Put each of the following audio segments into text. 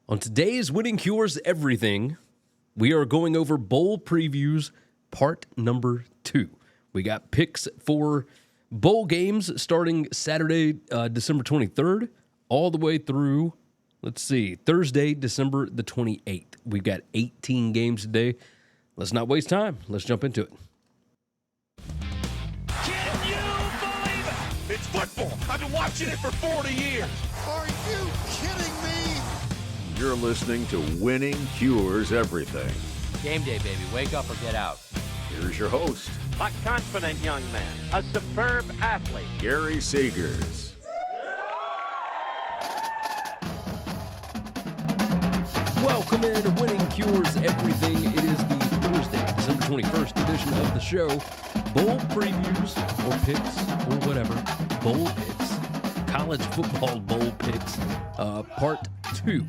On today's Winning Cures Everything, we are going over bowl previews, part number 2. We got picks for bowl games starting Saturday, December 23rd, all the way through, Thursday, December the 28th. We've got 18 games today. Let's not waste time. Let's jump into it. Can you believe it? It's football. I've been watching it for 40 years. Are you kidding me? You're listening to Winning Cures Everything. Game day, baby. Wake up or get out. Here's your host, A confident young man, a superb athlete. Gary Seegers. Welcome in to Winning Cures Everything. It is the Thursday, December 21st edition of the show. Bowl previews or picks or whatever. Bowl picks. College football bowl picks. Part 2.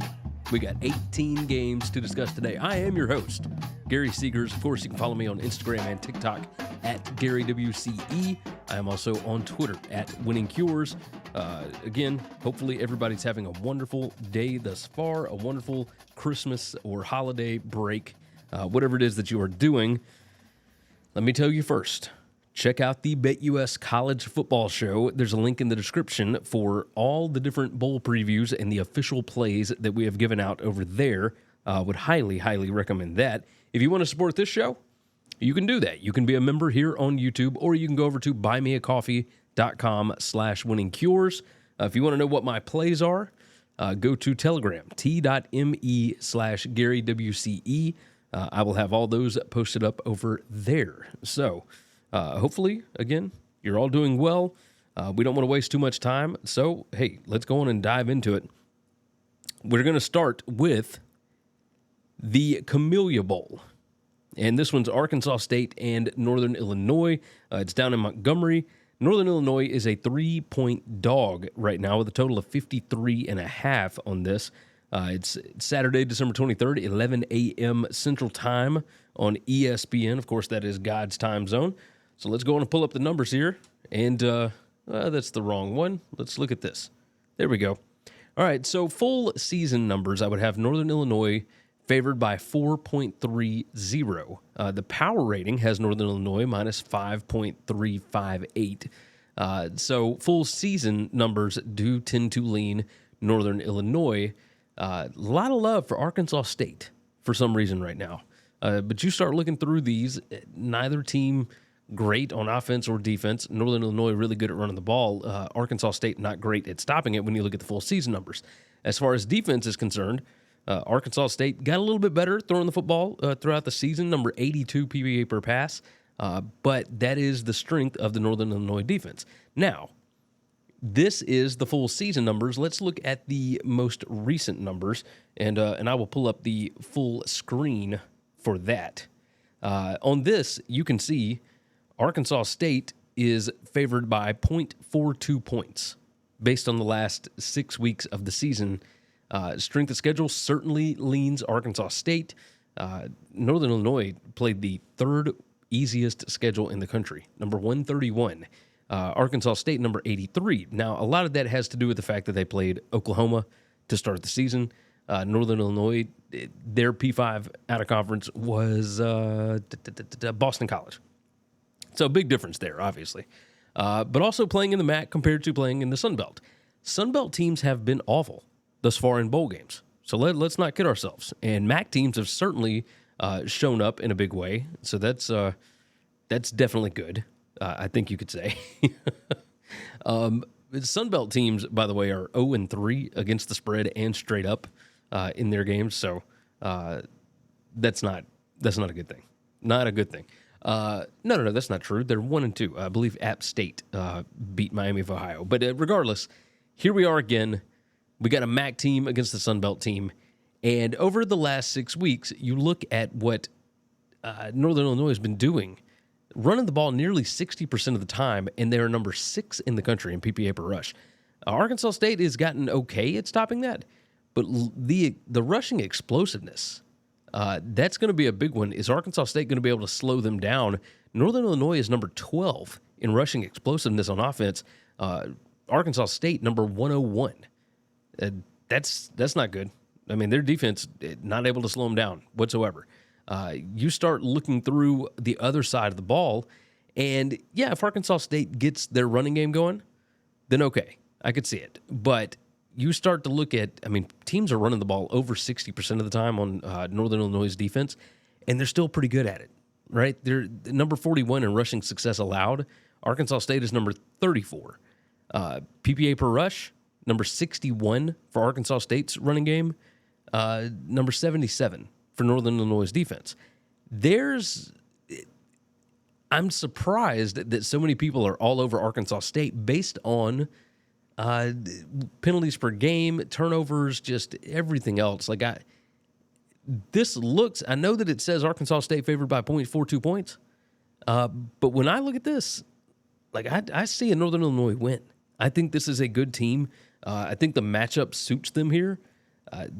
We got 18 games to discuss today. I am your host, Gary Seegers. Of course, you can follow me on Instagram and TikTok at GaryWCE. I am also on Twitter at Winning Cures. Again, hopefully everybody's having a wonderful day thus far, a wonderful Christmas or holiday break, whatever it is that you are doing. Let me tell you first, check out the BetUS College Football Show. There's a link in the description for all the different bowl previews and the official plays that we have given out over there. Would highly, highly recommend that. If you want to support this show, you can do that. You can be a member here on YouTube, or you can go over to buymeacoffee.com/winningcures. If you want to know what my plays are, go to Telegram, t.me/GaryWCE. I will have all those posted up over there. So, hopefully, again, you're all doing well. We don't want to waste too much time. So, hey, let's go on and dive into it. We're going to start with the Camellia Bowl. And this one's Arkansas State and Northern Illinois. It's down in Montgomery. Northern Illinois is a 3-point dog right now with a total of 53.5 on this. It's Saturday, December 23rd, 11 a.m. Central Time on ESPN. Of course, that is God's time zone. So let's go on and pull up the numbers here. And that's the wrong one. Let's look at this. There we go. All right, so full season numbers, I would have Northern Illinois favored by 4.30. The power rating has Northern Illinois minus 5.358. So full season numbers do tend to lean Northern Illinois. A lot of love for Arkansas State for some reason right now. But you start looking through these, neither team great on offense or defense. Northern Illinois really good at running the ball. Arkansas State not great at stopping it when you look at the full season numbers. As far as defense is concerned, Arkansas State got a little bit better throwing the football throughout the season, number 82 PPA per pass, but that is the strength of the Northern Illinois defense. Now, this is the full season numbers. Let's look at the most recent numbers, and I will pull up the full screen for that. On this, you can see Arkansas State is favored by 0.42 points based on the last 6 weeks of the season. Strength of schedule certainly leans Arkansas State. Northern Illinois played the third easiest schedule in the country, number 131. Arkansas State, number 83. Now, a lot of that has to do with the fact that they played Oklahoma to start the season. Northern Illinois, their P5 out of conference was Boston College. So, big difference there, obviously. But also playing in the MAC compared to playing in the Sun Belt. Sun Belt teams have been awful thus far in bowl games. So let's not kid ourselves. And MAC teams have certainly shown up in a big way. So that's definitely good, I think you could say. Sun Belt teams, by the way, are 0-3 against the spread and straight up in their games. So that's not a good thing. Not a good thing. No, that's not true. They're 1-2. I believe App State beat Miami of Ohio. But regardless, here we are again. We got a MAC team against the Sun Belt team. And over the last 6 weeks, you look at what Northern Illinois has been doing, running the ball nearly 60% of the time, and they're number 6 in the country in PPA per rush. Arkansas State has gotten okay at stopping that, but the rushing explosiveness, that's going to be a big one. Is Arkansas State going to be able to slow them down? Northern Illinois is number 12 in rushing explosiveness on offense. Arkansas State, number 101. That's not good. I mean, their defense, not able to slow them down whatsoever. You start looking through the other side of the ball, and yeah, if Arkansas State gets their running game going, then okay, I could see it. But you start to look at, I mean, teams are running the ball over 60% of the time on Northern Illinois' defense, and they're still pretty good at it, right? They're number 41 in rushing success allowed. Arkansas State is number 34. PPA per rush, number 61 for Arkansas State's running game, number 77 for Northern Illinois' defense. I'm surprised that so many people are all over Arkansas State based on penalties per game, turnovers, just everything else. Like I know that it says Arkansas State favored by 0.42 points, but when I look at this, like I see a Northern Illinois win. I think this is a good team. I think the matchup suits them here.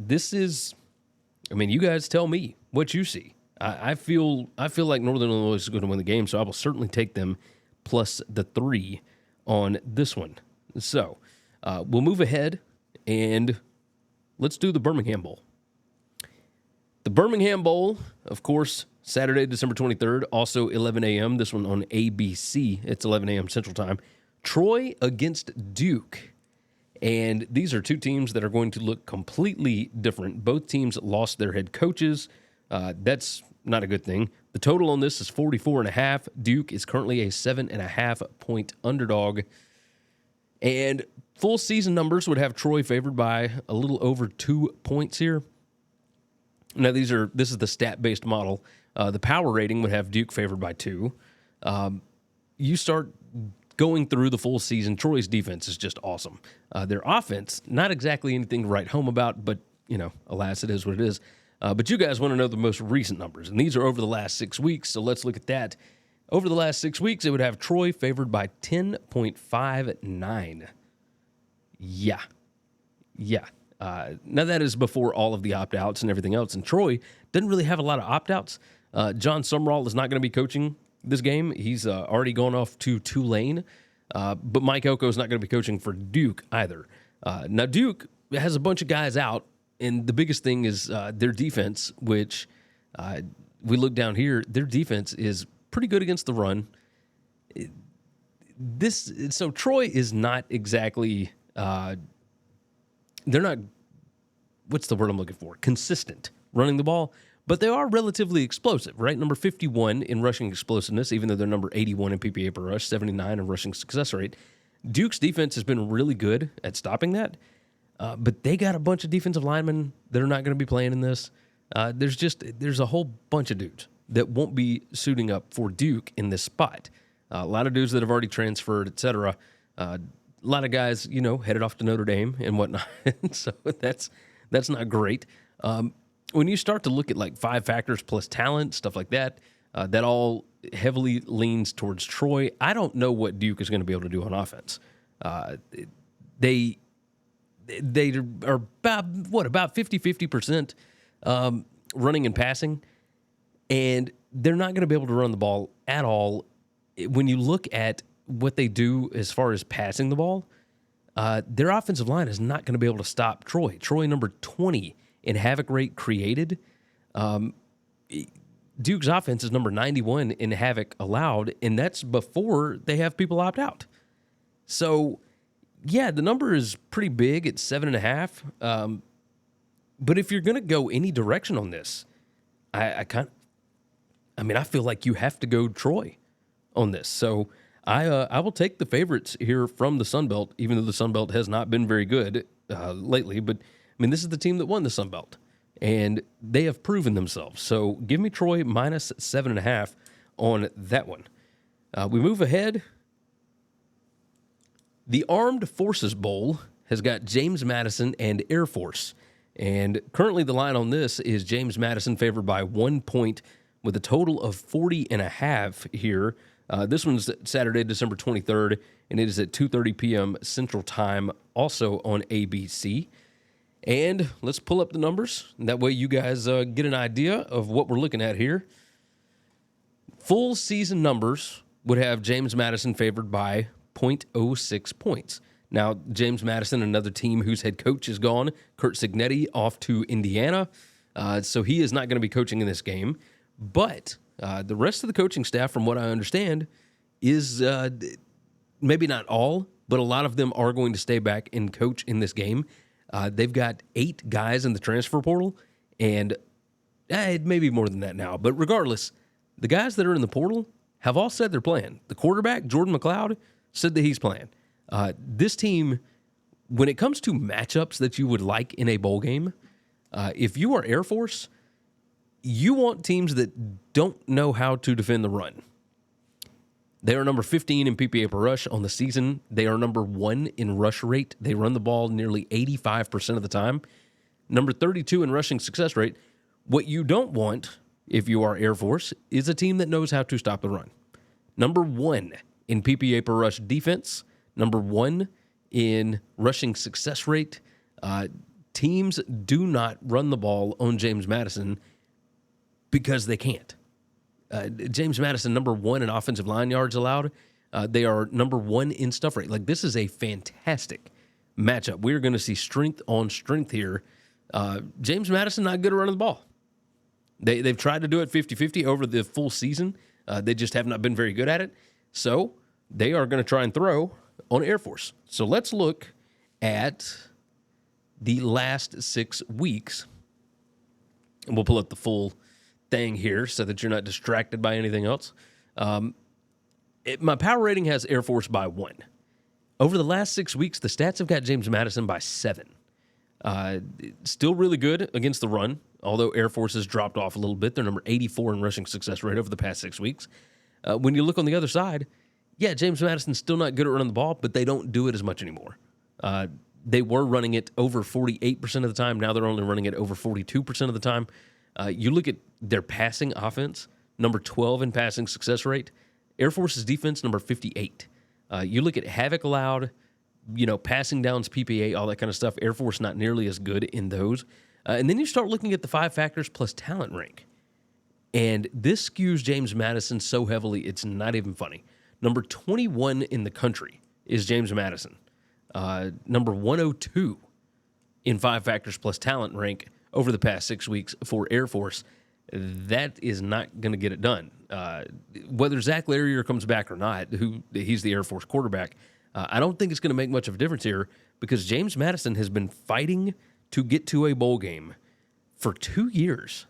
You guys tell me what you see. I feel like Northern Illinois is going to win the game, so I will certainly take them plus the 3 on this one. So we'll move ahead, and let's do the Birmingham Bowl. The Birmingham Bowl, of course, Saturday, December 23rd, also 11 a.m. This one on ABC. It's 11 a.m. Central Time. Troy against Duke. And these are two teams that are going to look completely different. Both teams lost their head coaches. That's not a good thing. The total on this is 44.5. Duke is currently a 7.5-point underdog. And full season numbers would have Troy favored by a little over 2 points here. Now, this is the stat-based model. The power rating would have Duke favored by 2. You start going through the full season, Troy's defense is just awesome. Their offense, not exactly anything to write home about, but, alas, it is what it is. But you guys want to know the most recent numbers, and these are over the last 6 weeks, so let's look at that. Over the last 6 weeks, it would have Troy favored by 10.59. Yeah. Now, that is before all of the opt-outs and everything else, and Troy doesn't really have a lot of opt-outs. John Sumrall is not going to be coaching this game. He's already gone off to Tulane, but Mike Elko is not going to be coaching for Duke either. Now, Duke has a bunch of guys out, and the biggest thing is their defense, which we look down here. Their defense is pretty good against the run. So Troy is not exactly they're not, what's the word I'm looking for? Consistent running the ball, but they are relatively explosive, right? Number 51 in rushing explosiveness, even though they're number 81 in PPA per rush, 79 in rushing success rate. Duke's defense has been really good at stopping that, but they got a bunch of defensive linemen that are not going to be playing in this. There's a whole bunch of dudes that won't be suiting up for Duke in this spot. A lot of dudes that have already transferred, et cetera. A lot of guys, headed off to Notre Dame and whatnot. So that's not great. When you start to look at like 5 factors plus talent, stuff like that, that all heavily leans towards Troy. I don't know what Duke is going to be able to do on offense. They are about 50% running and passing, and they're not going to be able to run the ball at all. When you look at what they do as far as passing the ball, their offensive line is not going to be able to stop Troy. Troy, number 20 in havoc rate created. Duke's offense is number 91 in havoc allowed, and that's before they have people opt out. So, yeah, the number is pretty big. It's 7.5. But if you're going to go any direction on this, I feel like you have to go Troy on this. So I will take the favorites here from the Sun Belt, even though the Sun Belt has not been very good lately. But, this is the team that won the Sun Belt, and they have proven themselves. So give me Troy minus 7.5 on that one. We move ahead. The Armed Forces Bowl has got James Madison and Air Force. And currently the line on this is James Madison favored by 1 point with a total of 40.5 here. This one's Saturday, December 23rd, and it is at 2:30 p.m. Central Time, also on ABC. And let's pull up the numbers. That way you guys get an idea of what we're looking at here. Full season numbers would have James Madison favored by 0.06 points. Now, James Madison, another team whose head coach is gone, Kurt Cignetti, off to Indiana. So he is not going to be coaching in this game. But the rest of the coaching staff, from what I understand, is maybe not all, but a lot of them are going to stay back and coach in this game. They've got 8 guys in the transfer portal, and it may be more than that now. But regardless, the guys that are in the portal have all said they're playing. The quarterback, Jordan McLeod, said that he's playing. This team, when it comes to matchups that you would like in a bowl game, if you are Air Force, you want teams that don't know how to defend the run. They are number 15 in PPA per rush on the season. They are number 1 in rush rate. They run the ball nearly 85% of the time. Number 32 in rushing success rate. What you don't want, if you are Air Force, is a team that knows how to stop the run. Number 1 in PPA per rush defense. Number 1 in rushing success rate. Teams do not run the ball on James Madison because they can't. James Madison, number 1 in offensive line yards allowed. They are number 1 in stuff rate. Like, this is a fantastic matchup. We're going to see strength on strength here. James Madison, not good at running the ball. They've tried to do it 50-50 over the full season. They just have not been very good at it. So they are going to try and throw on Air Force. So let's look at the last 6 weeks. And we'll pull up the full thing here so that you're not distracted by anything else. My power rating has Air Force by 1. Over the last 6 weeks, the stats have got James Madison by 7. Still really good against the run, although Air Force has dropped off a little bit. They're number 84 in rushing success rate over the past 6 weeks. When you look on the other side, yeah, James Madison's still not good at running the ball, but they don't do it as much anymore. They were running it over 48% of the time. Now they're only running it over 42% of the time. You look at their passing offense, number 12 in passing success rate. Air Force's defense, number 58. You look at havoc allowed, passing downs, PPA, all that kind of stuff. Air Force not nearly as good in those. And then you start looking at the 5 factors plus talent rank. And this skews James Madison so heavily, it's not even funny. Number 21 in the country is James Madison. Number 102 in 5 factors plus talent rank over the past 6 weeks for Air Force. That is not going to get it done. Whether Zach Larrier comes back or not, he's the Air Force quarterback, I don't think it's going to make much of a difference here because James Madison has been fighting to get to a bowl game for 2 years.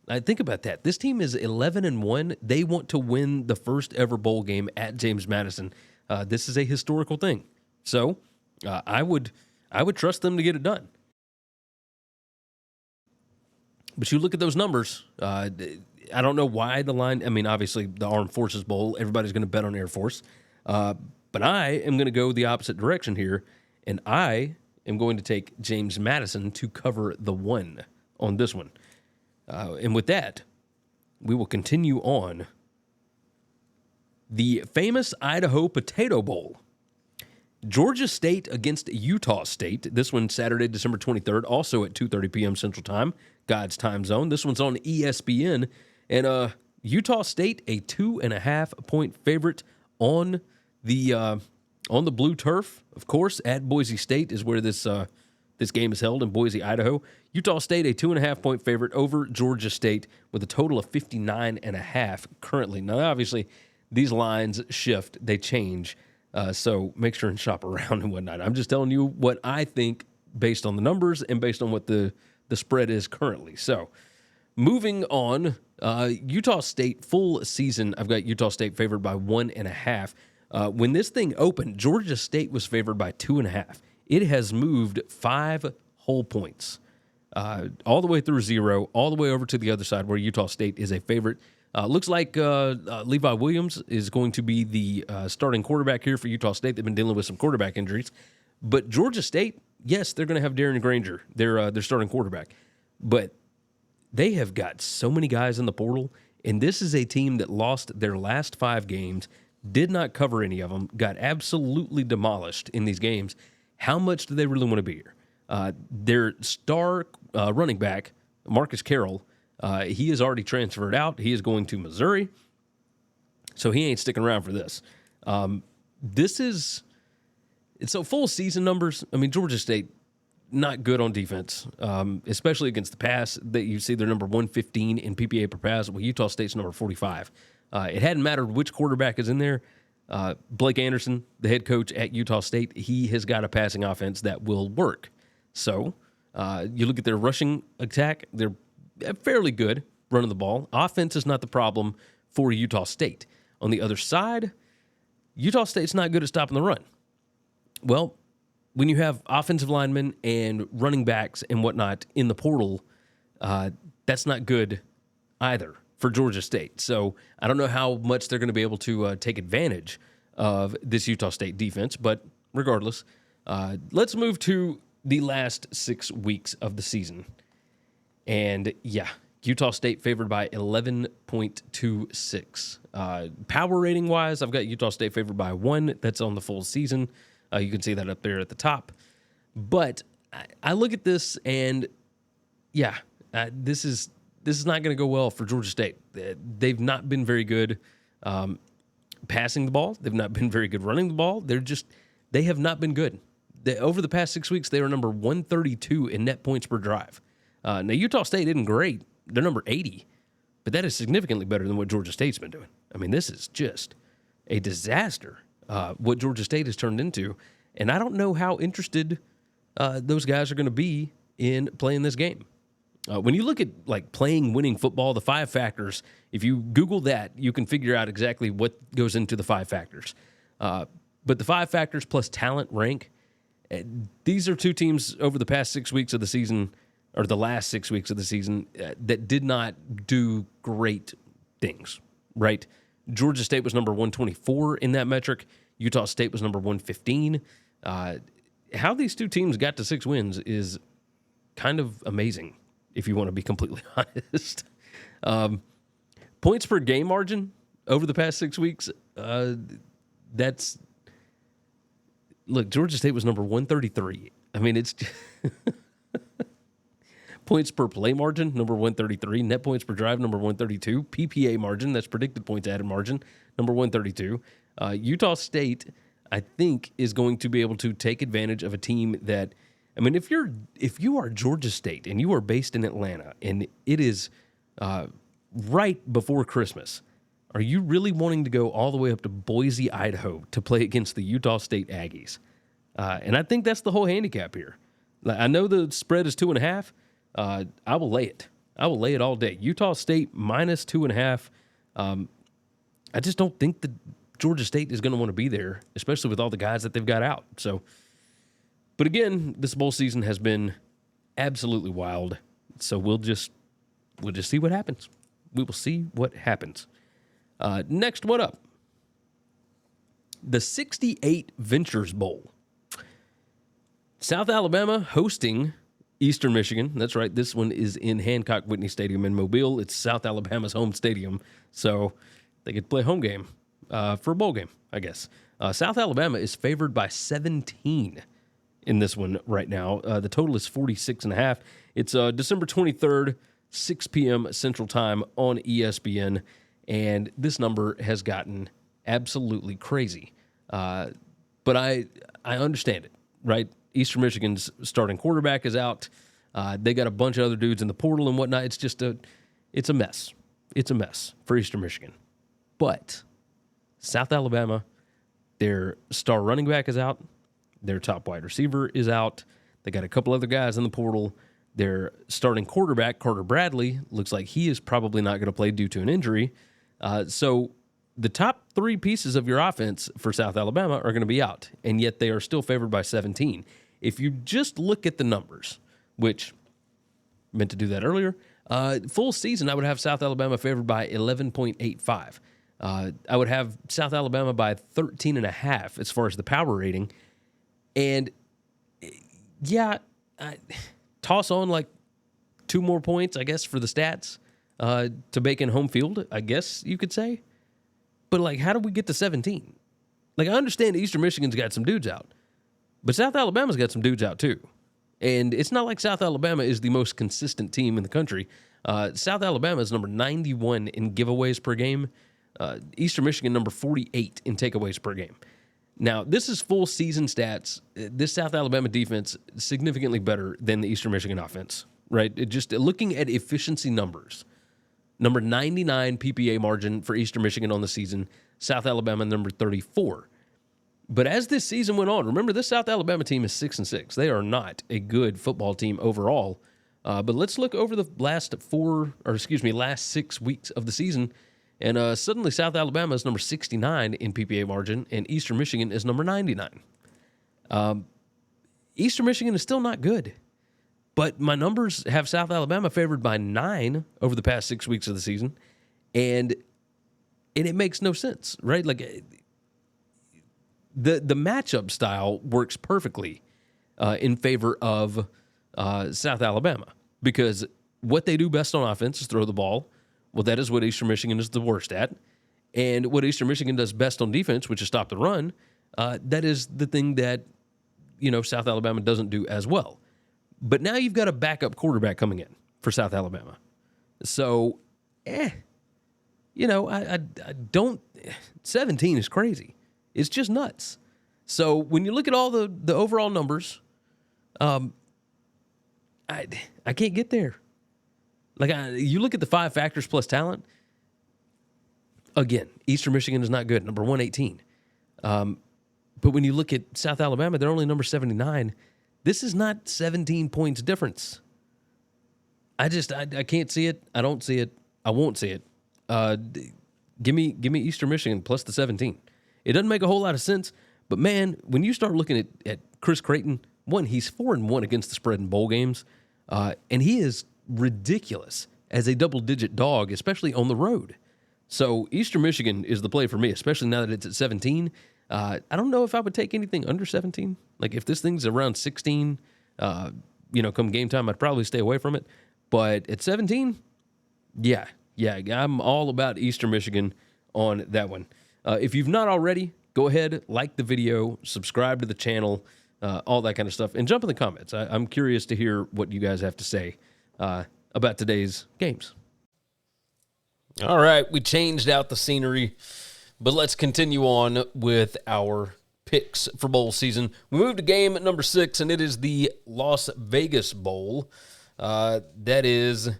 I think about that. This team is 11-1. They want to win the first ever bowl game at James Madison. This is a historical thing. So I would trust them to get it done. But you look at those numbers, I don't know why the line, obviously the Armed Forces Bowl, everybody's going to bet on Air Force. But I am going to go the opposite direction here, and I am going to take James Madison to cover the 1 on this one. And with that, we will continue on. The famous Idaho Potato Bowl. Georgia State against Utah State. This one Saturday, December 23rd, also at 2:30 p.m. Central Time, God's time zone. This one's on ESPN. And Utah State, a 2.5-point favorite on the blue turf. Of course, at Boise State is where this game is held, in Boise, Idaho. Utah State, a 2.5-point favorite over Georgia State with a total of 59.5 currently. Now, obviously, these lines shift. They change. So make sure and shop around and whatnot. I'm just telling you what I think based on the numbers and based on what the spread is currently. So moving on, Utah State full season, I've got Utah State favored by 1.5. When this thing opened, Georgia State was favored by 2.5. It has moved 5 whole points, all the way through 0, all the way over to the other side where Utah State is a favorite. Looks like Levi Williams is going to be the starting quarterback here for Utah State. They've been dealing with some quarterback injuries. But Georgia State, yes, they're going to have Darren Granger, their starting quarterback. But they have got so many guys in the portal, and this is a team that lost their last 5 games, did not cover any of them, got absolutely demolished in these games. How much do they really want to be here? Their star running back, Marcus Carroll, he is already transferred out. He is going to Missouri, so he ain't sticking around for this. This is So full season numbers, I mean, Georgia State, not good on defense, especially against the pass. That you see they're number 115 in PPA per pass. Well, Utah State's number 45. It hadn't mattered which quarterback is in there. Blake Anderson, the head coach at Utah State, he has got a passing offense that will work. So you look at their rushing attack, they're fairly good running the ball. Offense is not the problem for Utah State. On the other side, Utah State's not good at stopping the run. Well, when you have offensive linemen and running backs and whatnot in the portal, that's not good either for Georgia State. So I don't know how much they're going to be able to take advantage of this Utah State defense, but regardless, let's move to the last 6 weeks of the season. And yeah, Utah State favored by 11.26. Power rating wise, I've got Utah State favored by 1. That's on the full season. You can see that up there at the top. But I look at this and, yeah, this is not going to go well for Georgia State. They've not been very good passing the ball. They've not been very good running the ball. They have not been good. Over the past 6 weeks, they are number 132 in net points per drive. Now, Utah State isn't great. They're number 80, but that is significantly better than what Georgia State's been doing. I mean, this is just a disaster, what Georgia State has turned into, and I don't know how interested those guys are going to be in playing this game. When you look at like playing winning football, the 5 factors, if you Google that, you can figure out exactly what goes into the 5 factors. But the 5 factors plus talent rank, these are 2 teams over the past 6 weeks of the season, or the last 6 weeks of the season, that did not do great things, right? Georgia State was number 124 in that metric. Utah State was number 115. How these 2 teams got to 6 wins is kind of amazing, if you want to be completely honest. Points per game margin over the past 6 weeks, look, Georgia State was number 133. I mean, it's points per play margin, number 133. Net points per drive, number 132. PPA margin, that's predicted points added margin, number 132. Utah State, I think, is going to be able to take advantage of a team that, I mean, if you are Georgia State and you are based in Atlanta and it is right before Christmas, are you really wanting to go all the way up to Boise, Idaho to play against the Utah State Aggies? And I think that's the whole handicap here. I know the spread is 2.5. I will lay it. I will lay it all day. Utah State minus 2.5. I just don't think that Georgia State is going to want to be there, especially with all the guys that they've got out. So, but again, this bowl season has been absolutely wild. So we'll just see what happens. We will see what happens. Next one up, the 68 Ventures Bowl. South Alabama hosting Eastern Michigan. That's right. This one is in Hancock Whitney Stadium in Mobile. It's South Alabama's home stadium, so they could play home game for a bowl game, I guess. South Alabama is favored by 17 in this one right now. The total is 46.5. It's December 23rd, 6 p.m. Central Time on ESPN, and this number has gotten absolutely crazy. But I understand it, right? Eastern Michigan's starting quarterback is out. They got a bunch of other dudes in the portal and whatnot. It's just it's a mess. It's a mess for Eastern Michigan. But South Alabama, their star running back is out. Their top wide receiver is out. They got a couple other guys in the portal. Their starting quarterback, Carter Bradley, looks like he is probably not going to play due to an injury. So the top 3 pieces of your offense for South Alabama are going to be out, and yet they are still favored by 17. If you just look at the numbers, which I meant to do that earlier, full season, I would have South Alabama favored by 11.85. I would have South Alabama by 13.5 as far as the power rating. And, yeah, toss on like 2 more points, I guess, for the stats to bake in home field, I guess you could say. But, like, how do we get to 17? Like, I understand Eastern Michigan's got some dudes out, but South Alabama's got some dudes out too. And it's not like South Alabama is the most consistent team in the country. South Alabama is number 91 in giveaways per game. Eastern Michigan, number 48 in takeaways per game. Now, this is full season stats. This South Alabama defense is significantly better than the Eastern Michigan offense, right? Looking at efficiency numbers, number 99 PPA margin for Eastern Michigan on the season, South Alabama number 34. But as this season went on, remember this South Alabama team is 6-6. They are not a good football team overall. But let's look over the last 6 weeks of the season. And suddenly South Alabama is number 69 in PPA margin, and Eastern Michigan is number 99. Eastern Michigan is still not good. But my numbers have South Alabama favored by 9 over the past 6 weeks of the season. And it makes no sense, right? Like the matchup style works perfectly in favor of South Alabama, because what they do best on offense is throw the ball. Well, that is what Eastern Michigan is the worst at. And what Eastern Michigan does best on defense, which is stop the run, that is the thing that, South Alabama doesn't do as well. But now you've got a backup quarterback coming in for South Alabama. So, I don't, 17 is crazy. It's just nuts. So when you look at all the overall numbers, I can't get there. You look at the 5 factors plus talent. Again, Eastern Michigan is not good, number 118. But when you look at South Alabama, they're only number 79. This is not 17 points difference. I can't see it. I don't see it. I won't see it. Give me Eastern Michigan plus the 17. It doesn't make a whole lot of sense. But man, when you start looking at Chris Creighton, he's 4-1 against the spread in bowl games, and he is ridiculous as a double-digit dog, especially on the road. So Eastern Michigan is the play for me, especially now that it's at 17. I don't know if I would take anything under 17. Like if this thing's around 16, come game time, I'd probably stay away from it. But at 17, yeah, I'm all about Eastern Michigan on that one. If you've not already, go ahead, like the video, subscribe to the channel, all that kind of stuff, and jump in the comments. I'm curious to hear what you guys have to say about today's games. All right, we changed out the scenery, but let's continue on with our picks for bowl season. We moved to game number 6, and it is the Las Vegas Bowl. That is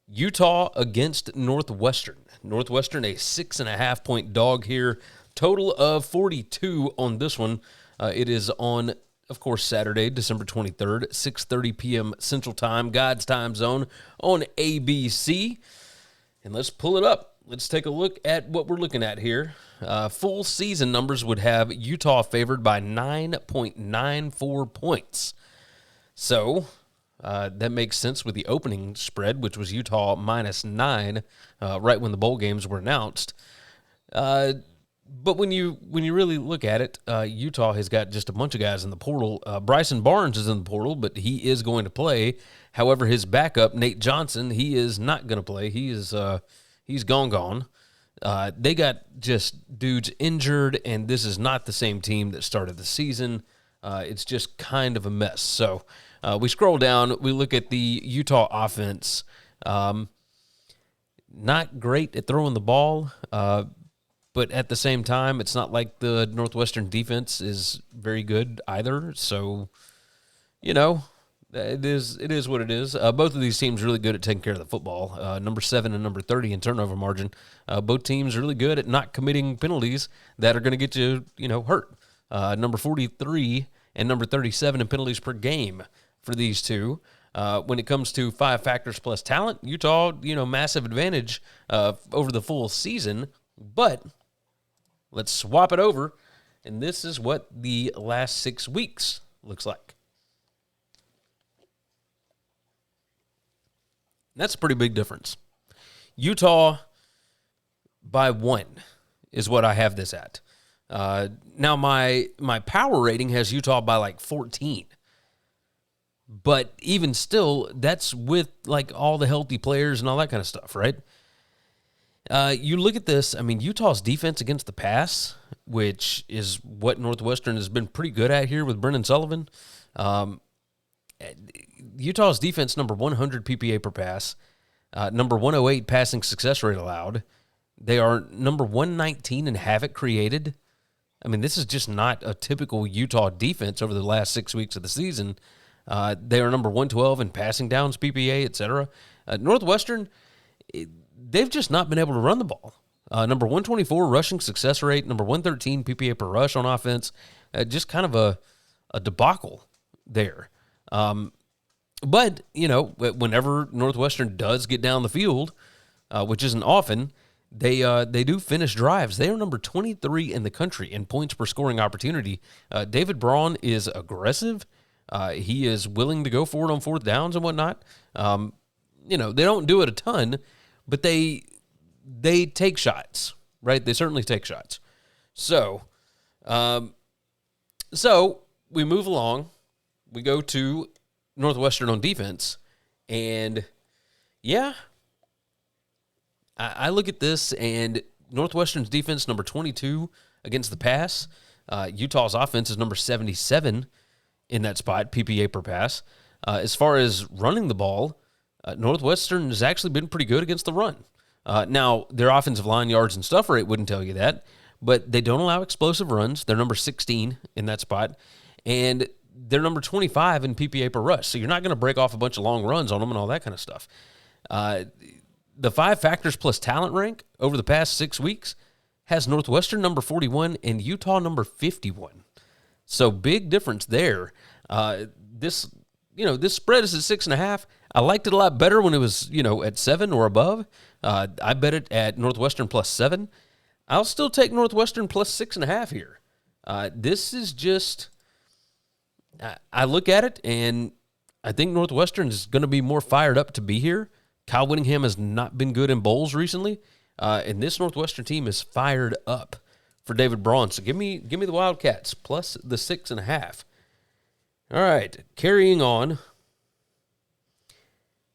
Utah against Northwestern. Northwestern, a 6.5-point dog here. Total of 42 on this one. It is on, of course, Saturday, December 23rd, 6:30 p.m. Central Time, God's time zone on ABC. And let's pull it up. Let's take a look at what we're looking at here. Full season numbers would have Utah favored by 9.94 points. So that makes sense with the opening spread, which was Utah -9, right when the bowl games were announced. But when you really look at it, Utah has got just a bunch of guys in the portal. Bryson Barnes is in the portal, but he is going to play. However, his backup, Nate Johnson, he is not going to play. He's gone. They got just dudes injured, and this is not the same team that started the season. It's just kind of a mess. So we scroll down. We look at the Utah offense. Not great at throwing the ball, but at the same time, it's not like the Northwestern defense is very good either. So, it is what it is. Both of these teams really good at taking care of the football. Number 7 and number 30 in turnover margin. Both teams really good at not committing penalties that are going to get you, hurt. Number 43 and number 37 in penalties per game for these two. When it comes to 5 factors plus talent, Utah, massive advantage over the full season. But let's swap it over, and this is what the last 6 weeks looks like. That's a pretty big difference. Utah by 1 is what I have this at. Now, my power rating has Utah by like 14. But even still, that's with like all the healthy players and all that kind of stuff, right? You look at this, Utah's defense against the pass, which is what Northwestern has been pretty good at here with Brennan Sullivan. Utah's defense, number 100 PPA per pass, number 108 passing success rate allowed. They are number 119 in havoc created I mean, this is just not a typical Utah defense over the last 6 weeks of the season. They are number 112 in passing downs, PPA, et cetera. Northwestern, they've just not been able to run the ball. Number 124 rushing success rate, number 113 PPA per rush on offense. Just kind of a debacle there. But, whenever Northwestern does get down the field, which isn't often, they do finish drives. They are number 23 in the country in points per scoring opportunity. David Braun is aggressive. He is willing to go for it on fourth downs and whatnot. They don't do it a ton, but they take shots, right? They certainly take shots. So we move along. We go to Northwestern on defense, and I look at this, and Northwestern's defense, number 22 against the pass. Utah's offense is number 77 in that spot, PPA per pass. As far as running the ball, Northwestern has actually been pretty good against the run. Now, their offensive line yards and stuff rate wouldn't tell you that, but they don't allow explosive runs. They're number 16 in that spot, and they're number 25 in PPA per rush. So you're not going to break off a bunch of long runs on them and all that kind of stuff. The 5 factors plus talent rank over the past 6 weeks has Northwestern number 41 and Utah number 51. So big difference there. This spread is at 6.5. I liked it a lot better when it was, at 7 or above. I bet it at Northwestern plus 7. I'll still take Northwestern plus 6.5 here. This is just, I look at it and I think Northwestern is going to be more fired up to be here. Kyle Whittingham has not been good in bowls recently, and this Northwestern team is fired up for David Braun. So give me the Wildcats plus the 6.5. All right, carrying on.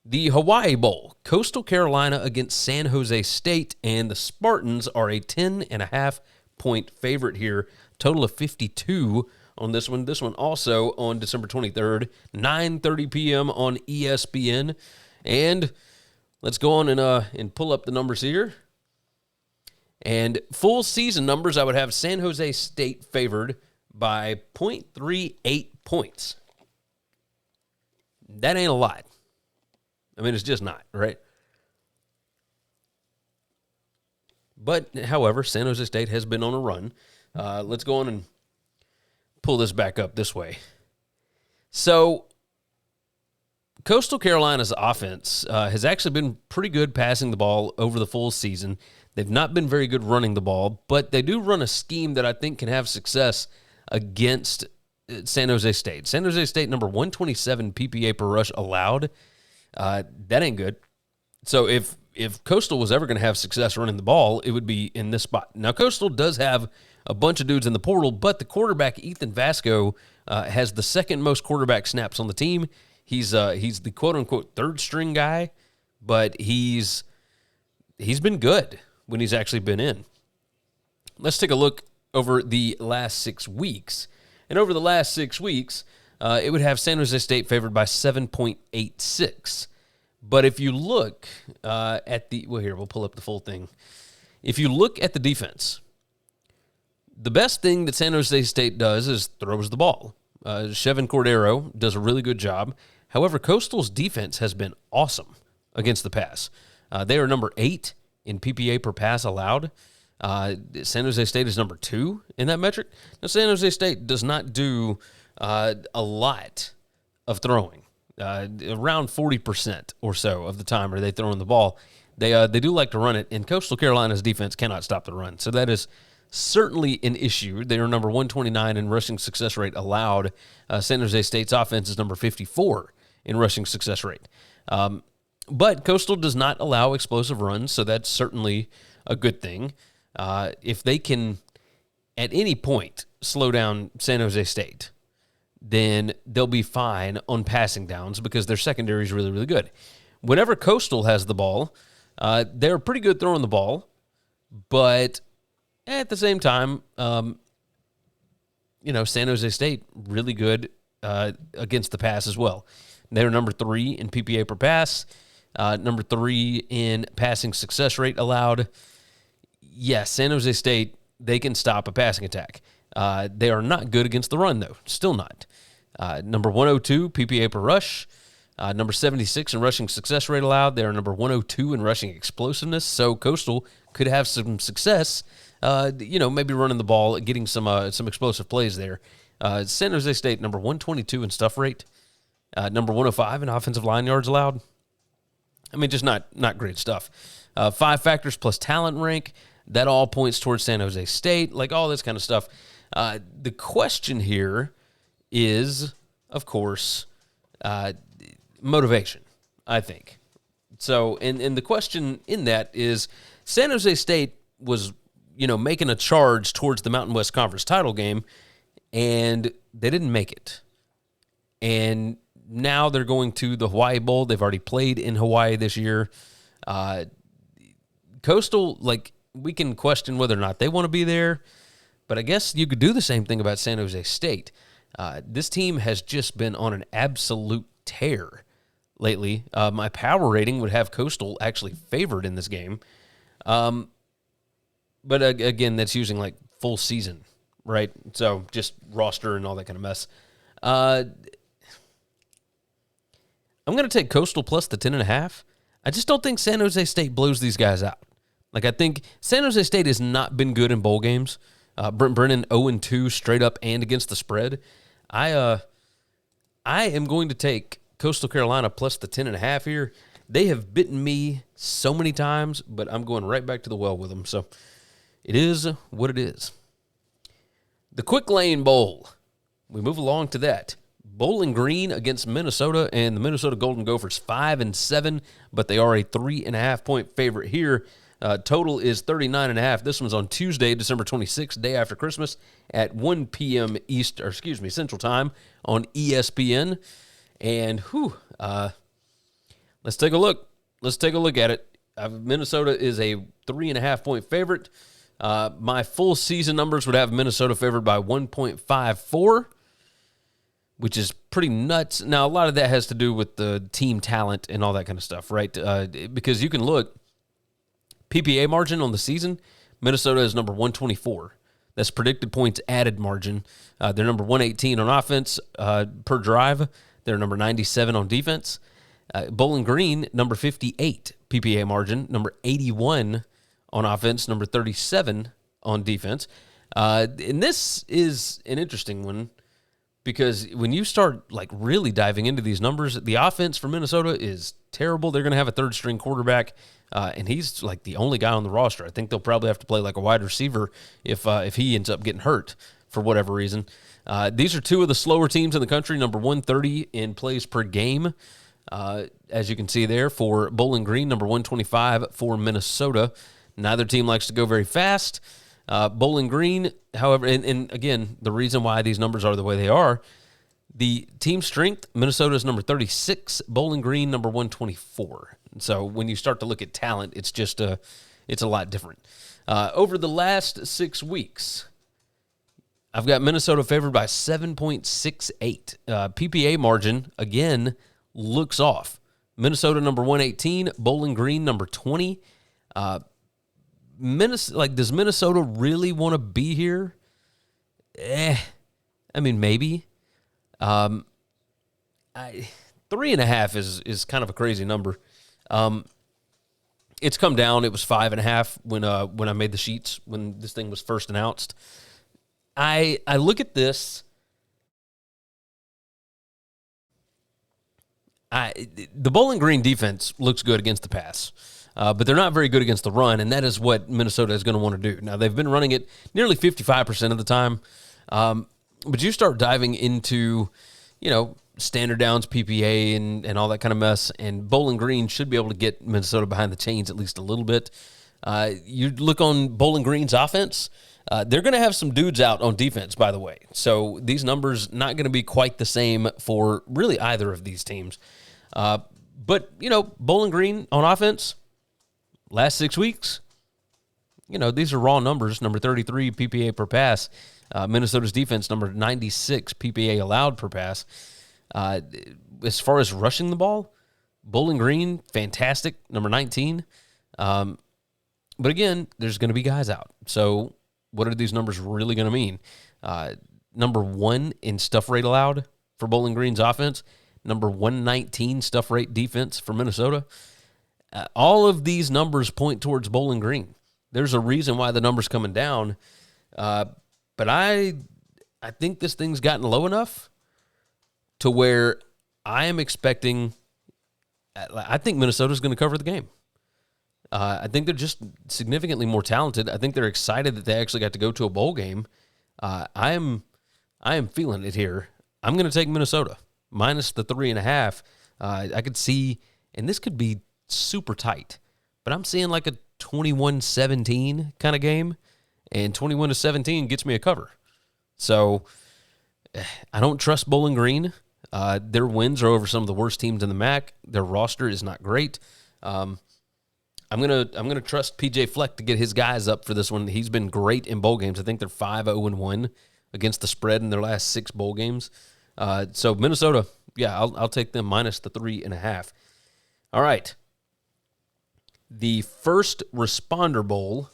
The Hawaii Bowl, Coastal Carolina against San Jose State, and the Spartans are a 10.5-point favorite here. Total of 52 on this one. This one also on December 23rd, 9:30 p.m. on ESPN. And let's go on and pull up the numbers here. And full season numbers, I would have San Jose State favored by 0.38 points. That ain't a lot. I mean, it's just not, right? But, however, San Jose State has been on a run. Let's go on and pull this back up this way. So, Coastal Carolina's offense has actually been pretty good passing the ball over the full season. They've not been very good running the ball, but they do run a scheme that I think can have success against San Jose State. San Jose State, number 127 PPA per rush allowed. That ain't good. So if Coastal was ever going to have success running the ball, it would be in this spot. Now, Coastal does have a bunch of dudes in the portal, but the quarterback, Ethan Vasco, has the second most quarterback snaps on the team. He's the quote-unquote third-string guy, but he's been good when he's actually been in. Let's take a look over the last 6 weeks. And over the last 6 weeks, it would have San Jose State favored by 7.86. But if you look at we'll pull up the full thing. If you look at the defense, the best thing that San Jose State does is throws the ball. Chevin Cordero does a really good job. However, Coastal's defense has been awesome against the pass. They are number 8 in PPA per pass allowed. San Jose State is number 2 in that metric. Now, San Jose State does not do a lot of throwing. Around 40% or so of the time are they throwing the ball. They do like to run it, and Coastal Carolina's defense cannot stop the run. So that is certainly an issue. They are number 129 in rushing success rate allowed. San Jose State's offense is number 54 in rushing success rate. But Coastal does not allow explosive runs, so that's certainly a good thing. If they can, at any point, slow down San Jose State, then they'll be fine on passing downs because their secondary is really, really good. Whenever Coastal has the ball, they're pretty good throwing the ball, but at the same time, San Jose State, really good against the pass as well. They're number 3 in PPA per pass, number 3 in passing success rate allowed. Yes, San Jose State, they can stop a passing attack. They are not good against the run, though. Still not. Number 102 PPA per rush. Number 76 in rushing success rate allowed. They are number 102 in rushing explosiveness. So Coastal could have some success, maybe running the ball, getting some explosive plays there. San Jose State, number 122 in stuff rate. Number 105 in offensive line yards allowed. I mean, just not great stuff. 5 factors plus talent rank. That all points towards San Jose State, like all this kind of stuff. The question here is, of course, motivation, I think. So, and the question in that is, San Jose State was, making a charge towards the Mountain West Conference title game, and they didn't make it. And now they're going to the Hawaii Bowl. They've already played in Hawaii this year. Coastal, we can question whether or not they want to be there, but I guess you could do the same thing about San Jose State. This team has just been on an absolute tear lately. My power rating would have Coastal actually favored in this game. But again, that's using full season, right? So just roster and all that kind of mess. I'm going to take Coastal plus the 10.5. I just don't think San Jose State blows these guys out. I think San Jose State has not been good in bowl games. Brent Brennan 0-2 straight up and against the spread. I am going to take Coastal Carolina plus the 10.5 here. They have bitten me so many times, but I'm going right back to the well with them. So it is what it is. The Quick Lane Bowl. We move along to that. Bowling Green against Minnesota, and the Minnesota Golden Gophers 5-7, but they are a 3.5-point favorite here. Total is 39.5. This one's on Tuesday, December 26th, day after Christmas, at 1 p.m. Central Time on ESPN. And let's take a look. Let's take a look at it. Minnesota is a 3.5-point favorite. My full season numbers would have Minnesota favored by 1.54. Which is pretty nuts. Now, a lot of that has to do with the team talent and all that kind of stuff, right? Because you can look, PPA margin on the season, Minnesota is number 124. That's predicted points added margin. They're number 118 on offense per drive. They're number 97 on defense. Bowling Green, number 58 PPA margin, number 81 on offense, number 37 on defense. And this is an interesting one, because when you start really diving into these numbers, the offense for Minnesota is terrible. They're going to have a third-string quarterback, and he's the only guy on the roster. I think they'll probably have to play a wide receiver if he ends up getting hurt for whatever reason. These are two of the slower teams in the country, number 130 in plays per game, as you can see there, for Bowling Green, number 125 for Minnesota. Neither team likes to go very fast. Bowling Green, however, and again, the reason why these numbers are the way they are, the team strength, Minnesota is number 36, Bowling Green number 124. So when you start to look at talent, it's just it's a lot different. Over the last 6 weeks, I've got Minnesota favored by 7.68. PPA margin, again, looks off. Minnesota number 118, Bowling Green number 20. Does Minnesota really want to be here? I mean, maybe. 3.5 is kind of a crazy number. It's come down. It was 5.5 when I made the sheets when this thing was first announced. I look at this. The Bowling Green defense looks good against the pass. But they're not very good against the run, and that is what Minnesota is going to want to do. Now, they've been running it nearly 55% of the time, but you start diving into, standard downs, PPA, and all that kind of mess, and Bowling Green should be able to get Minnesota behind the chains at least a little bit. You look on Bowling Green's offense, they're going to have some dudes out on defense, by the way. So these numbers not going to be quite the same for really either of these teams. But, Bowling Green on offense, last 6 weeks, these are raw numbers. Number 33 PPA per pass. Minnesota's defense, number 96 PPA allowed per pass. As far as rushing the ball, Bowling Green, fantastic, number 19. But again, there's going to be guys out. So what are these numbers really going to mean? Number 1 in stuff rate allowed for Bowling Green's offense. Number 119 stuff rate defense for Minnesota. All of these numbers point towards Bowling Green. There's a reason why the number's coming down. But I think this thing's gotten low enough to where I am expecting – I think Minnesota's going to cover the game. I think they're just significantly more talented. I think they're excited that they actually got to go to a bowl game. I am feeling it here. I'm going to take Minnesota minus the 3.5. I could see, and this could be super tight, but I'm seeing like a 21-17 kind of game, and 21-17 gets me a cover. So I don't trust Bowling Green. Their wins are over some of the worst teams in the MAC. Their roster is not great. I'm gonna trust PJ Fleck to get his guys up for this one. He's been great in bowl games. I think they're 5-0-1 against the spread in their last 6 bowl games. So Minnesota, yeah, I'll take them minus the 3.5. All right. The first responder bowl,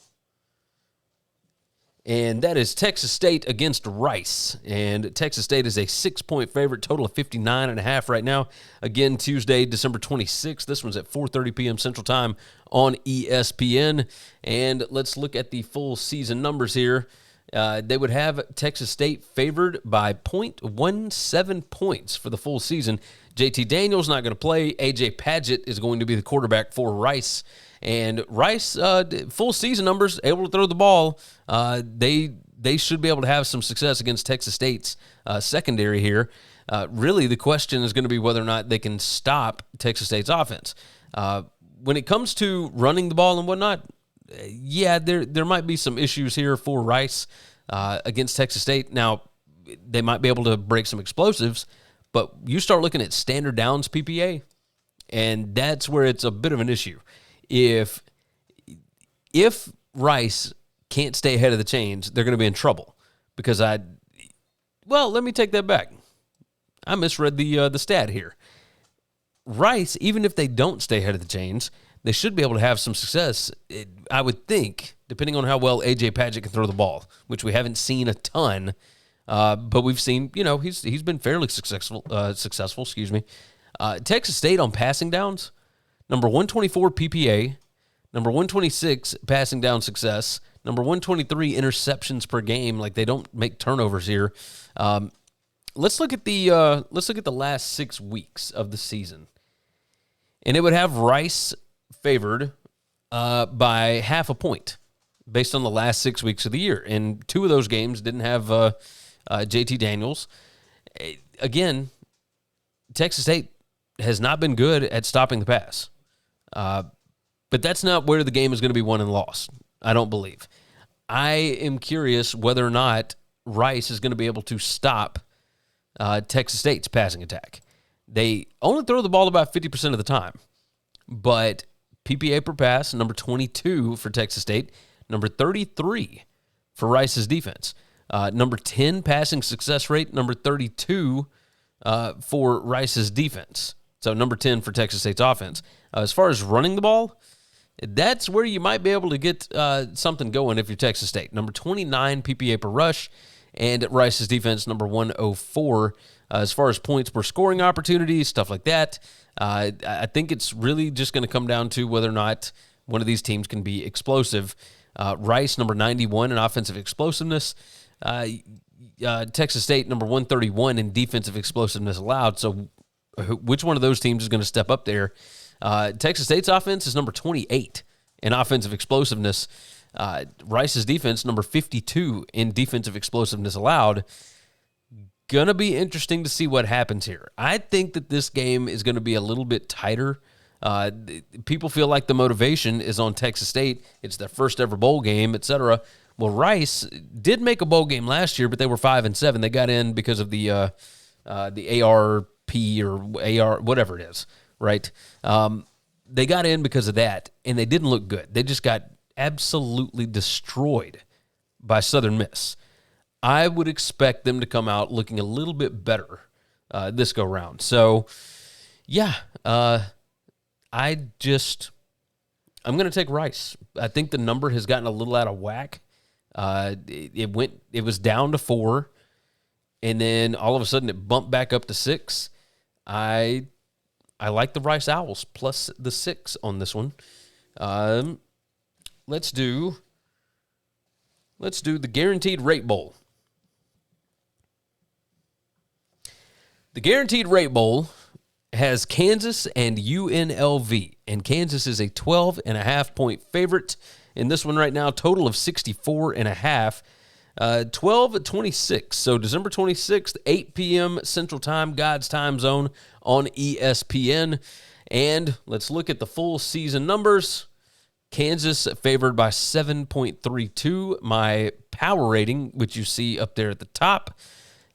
and that is Texas State against Rice. And Texas State is a 6-point favorite, total of 59.5 right now. Again, Tuesday, December 26th. This one's at 4:30 p.m. Central Time on ESPN. And let's look at the full season numbers here. They would have Texas State favored by 0.17 points for the full season. JT Daniels not going to play. AJ Padgett is going to be the quarterback for Rice. And Rice, full season numbers, able to throw the ball. They should be able to have some success against Texas State's secondary here. Really, the question is going to be whether or not they can stop Texas State's offense. When it comes to running the ball and whatnot, yeah, there might be some issues here for Rice against Texas State. Now, they might be able to break some explosives, but you start looking at standard downs PPA, and that's where it's a bit of an issue. If Rice can't stay ahead of the chains, they're going to be in trouble because let me take that back. I misread the stat here. Rice, even if they don't stay ahead of the chains, they should be able to have some success, I would think, depending on how well A.J. Padgett can throw the ball, which we haven't seen a ton, but we've seen, he's been fairly successful. Texas State on passing downs, number 124 PPA, number 126 passing down success, number 123 interceptions per game. Like, they don't make turnovers here. Let's look at the last 6 weeks of the season, and it would have Rice favored by 0.5 point based on the last 6 weeks of the year. And 2 of those games didn't have JT Daniels. Again, Texas State has not been good at stopping the pass. But that's not where the game is going to be won and lost, I don't believe. I am curious whether or not Rice is going to be able to stop Texas State's passing attack. They only throw the ball about 50% of the time, but PPA per pass, number 22 for Texas State, number 33 for Rice's defense. Number 10 passing success rate, number 32 for Rice's defense. So number 10 for Texas State's offense. As far as running the ball, that's where you might be able to get something going if you're Texas State. Number 29 PPA per rush, and Rice's defense, number 104. As far as points per scoring opportunities, stuff like that, I think it's really just going to come down to whether or not one of these teams can be explosive. Rice, number 91 in offensive explosiveness. Texas State, number 131 in defensive explosiveness allowed. So which one of those teams is going to step up there? Texas State's offense is number 28 in offensive explosiveness. Rice's defense, number 52 in defensive explosiveness allowed. Going to be interesting to see what happens here. I think that this game is going to be a little bit tighter. People feel like the motivation is on Texas State. It's their first ever bowl game, etc. Well, Rice did make a bowl game last year, but they were 5-7. They got in because of the ARP or AR, whatever it is, right? They got in because of that, and they didn't look good. They just got absolutely destroyed by Southern Miss. I would expect them to come out looking a little bit better this go round. So, yeah, I'm going to take Rice. I think the number has gotten a little out of whack. It was down to 4, and then all of a sudden it bumped back up to 6. I like the Rice Owls plus the 6 on this one. Let's do the Guaranteed Rate Bowl. The Guaranteed Rate Bowl has Kansas and UNLV, and Kansas is a 12.5-point favorite in this one right now, total of 64.5. 12-26, so December 26th, 8 p.m. Central Time, God's time zone on ESPN. And let's look at the full season numbers. Kansas favored by 7.32. My power rating, which you see up there at the top,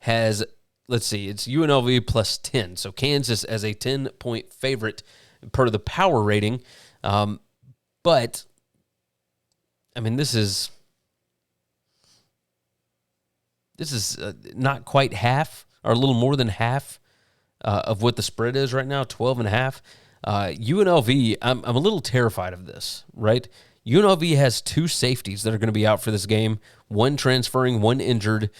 has, let's see, it's UNLV plus 10. So Kansas as a 10-point favorite per the power rating. But, I mean, this is not quite half, or a little more than half of what the spread is right now, 12.5. UNLV, I'm a little terrified of this, right? UNLV has 2 safeties that are going to be out for this game, one transferring, one injured.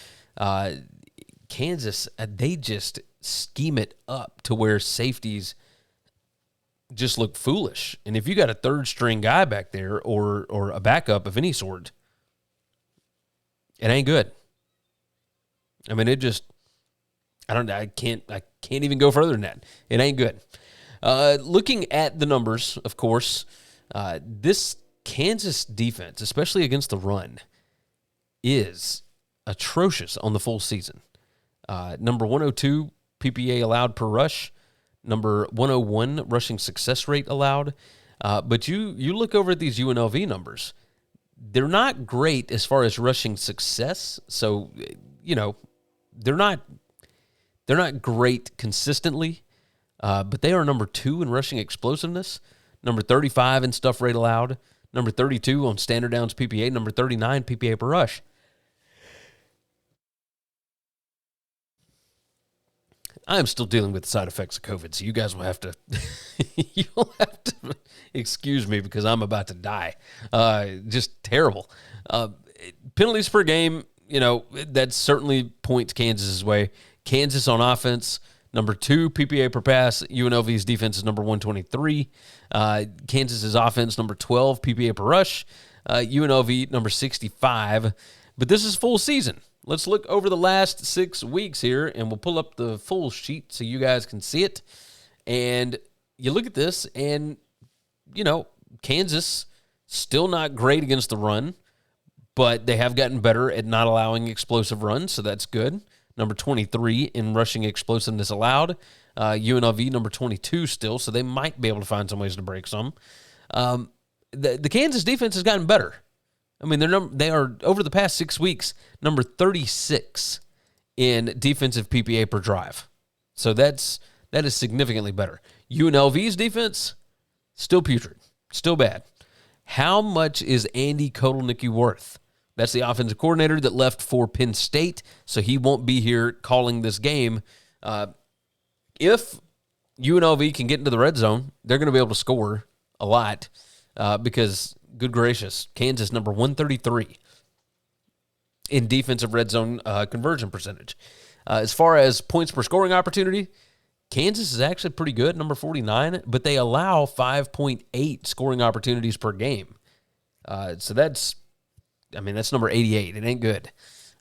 Kansas, they just scheme it up to where safeties just look foolish. And if you got a third-string guy back there or a backup of any sort, it ain't good. I mean, I can't even go further than that. It ain't good. Looking at the numbers, of course, this Kansas defense, especially against the run, is atrocious on the full season. Number 102 PPA allowed per rush, number 101 rushing success rate allowed. But you look over at these UNLV numbers, they're not great as far as rushing success. So, they're not great consistently, but they are number 2 in rushing explosiveness, number 35 in stuff rate allowed, number 32 on standard downs PPA, number 39 PPA per rush. I am still dealing with the side effects of COVID, so you guys will have to excuse me because I'm about to die. Just terrible. Penalties per game, that certainly points Kansas's way. Kansas on offense, number 2 PPA per pass. UNLV's defense is number 123. Kansas's offense, number 12 PPA per rush. UNLV, number 65. But this is full season. Let's look over the last 6 weeks here, and we'll pull up the full sheet so you guys can see it. And you look at this, and, Kansas still not great against the run, but they have gotten better at not allowing explosive runs, so that's good. Number 23 in rushing explosiveness allowed. UNLV, number 22 still, so they might be able to find some ways to break some. The Kansas defense has gotten better. I mean, they are, over the past 6 weeks, number 36 in defensive PPA per drive. So that is significantly better. UNLV's defense, still putrid, still bad. How much is Andy Kotelnicki worth? That's the offensive coordinator that left for Penn State, so he won't be here calling this game. If UNLV can get into the red zone, they're going to be able to score a lot because, good gracious, Kansas number 133 in defensive red zone conversion percentage. As far as points per scoring opportunity, Kansas is actually pretty good, number 49, but they allow 5.8 scoring opportunities per game. So that's number 88. It ain't good.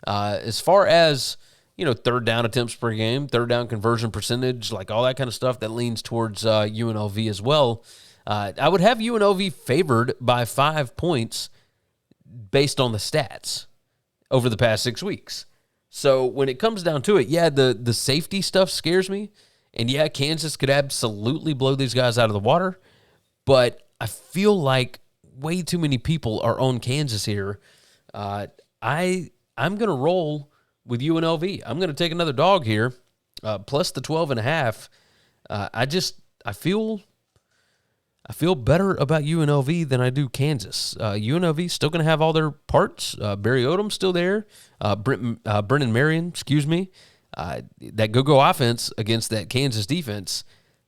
As far as, third down attempts per game, third down conversion percentage, like all that kind of stuff, that leans towards UNLV as well. I would have UNLV favored by 5 points based on the stats over the past 6 weeks. So when it comes down to it, the safety stuff scares me. And Kansas could absolutely blow these guys out of the water. But I feel like way too many people are on Kansas here. I'm going to roll with UNLV. I'm going to take another dog here, plus the 12.5. I feel better about UNLV than I do Kansas. UNLV still going to have all their parts. Barry Odom's still there. Brennan Marion, that go-go offense against that Kansas defense,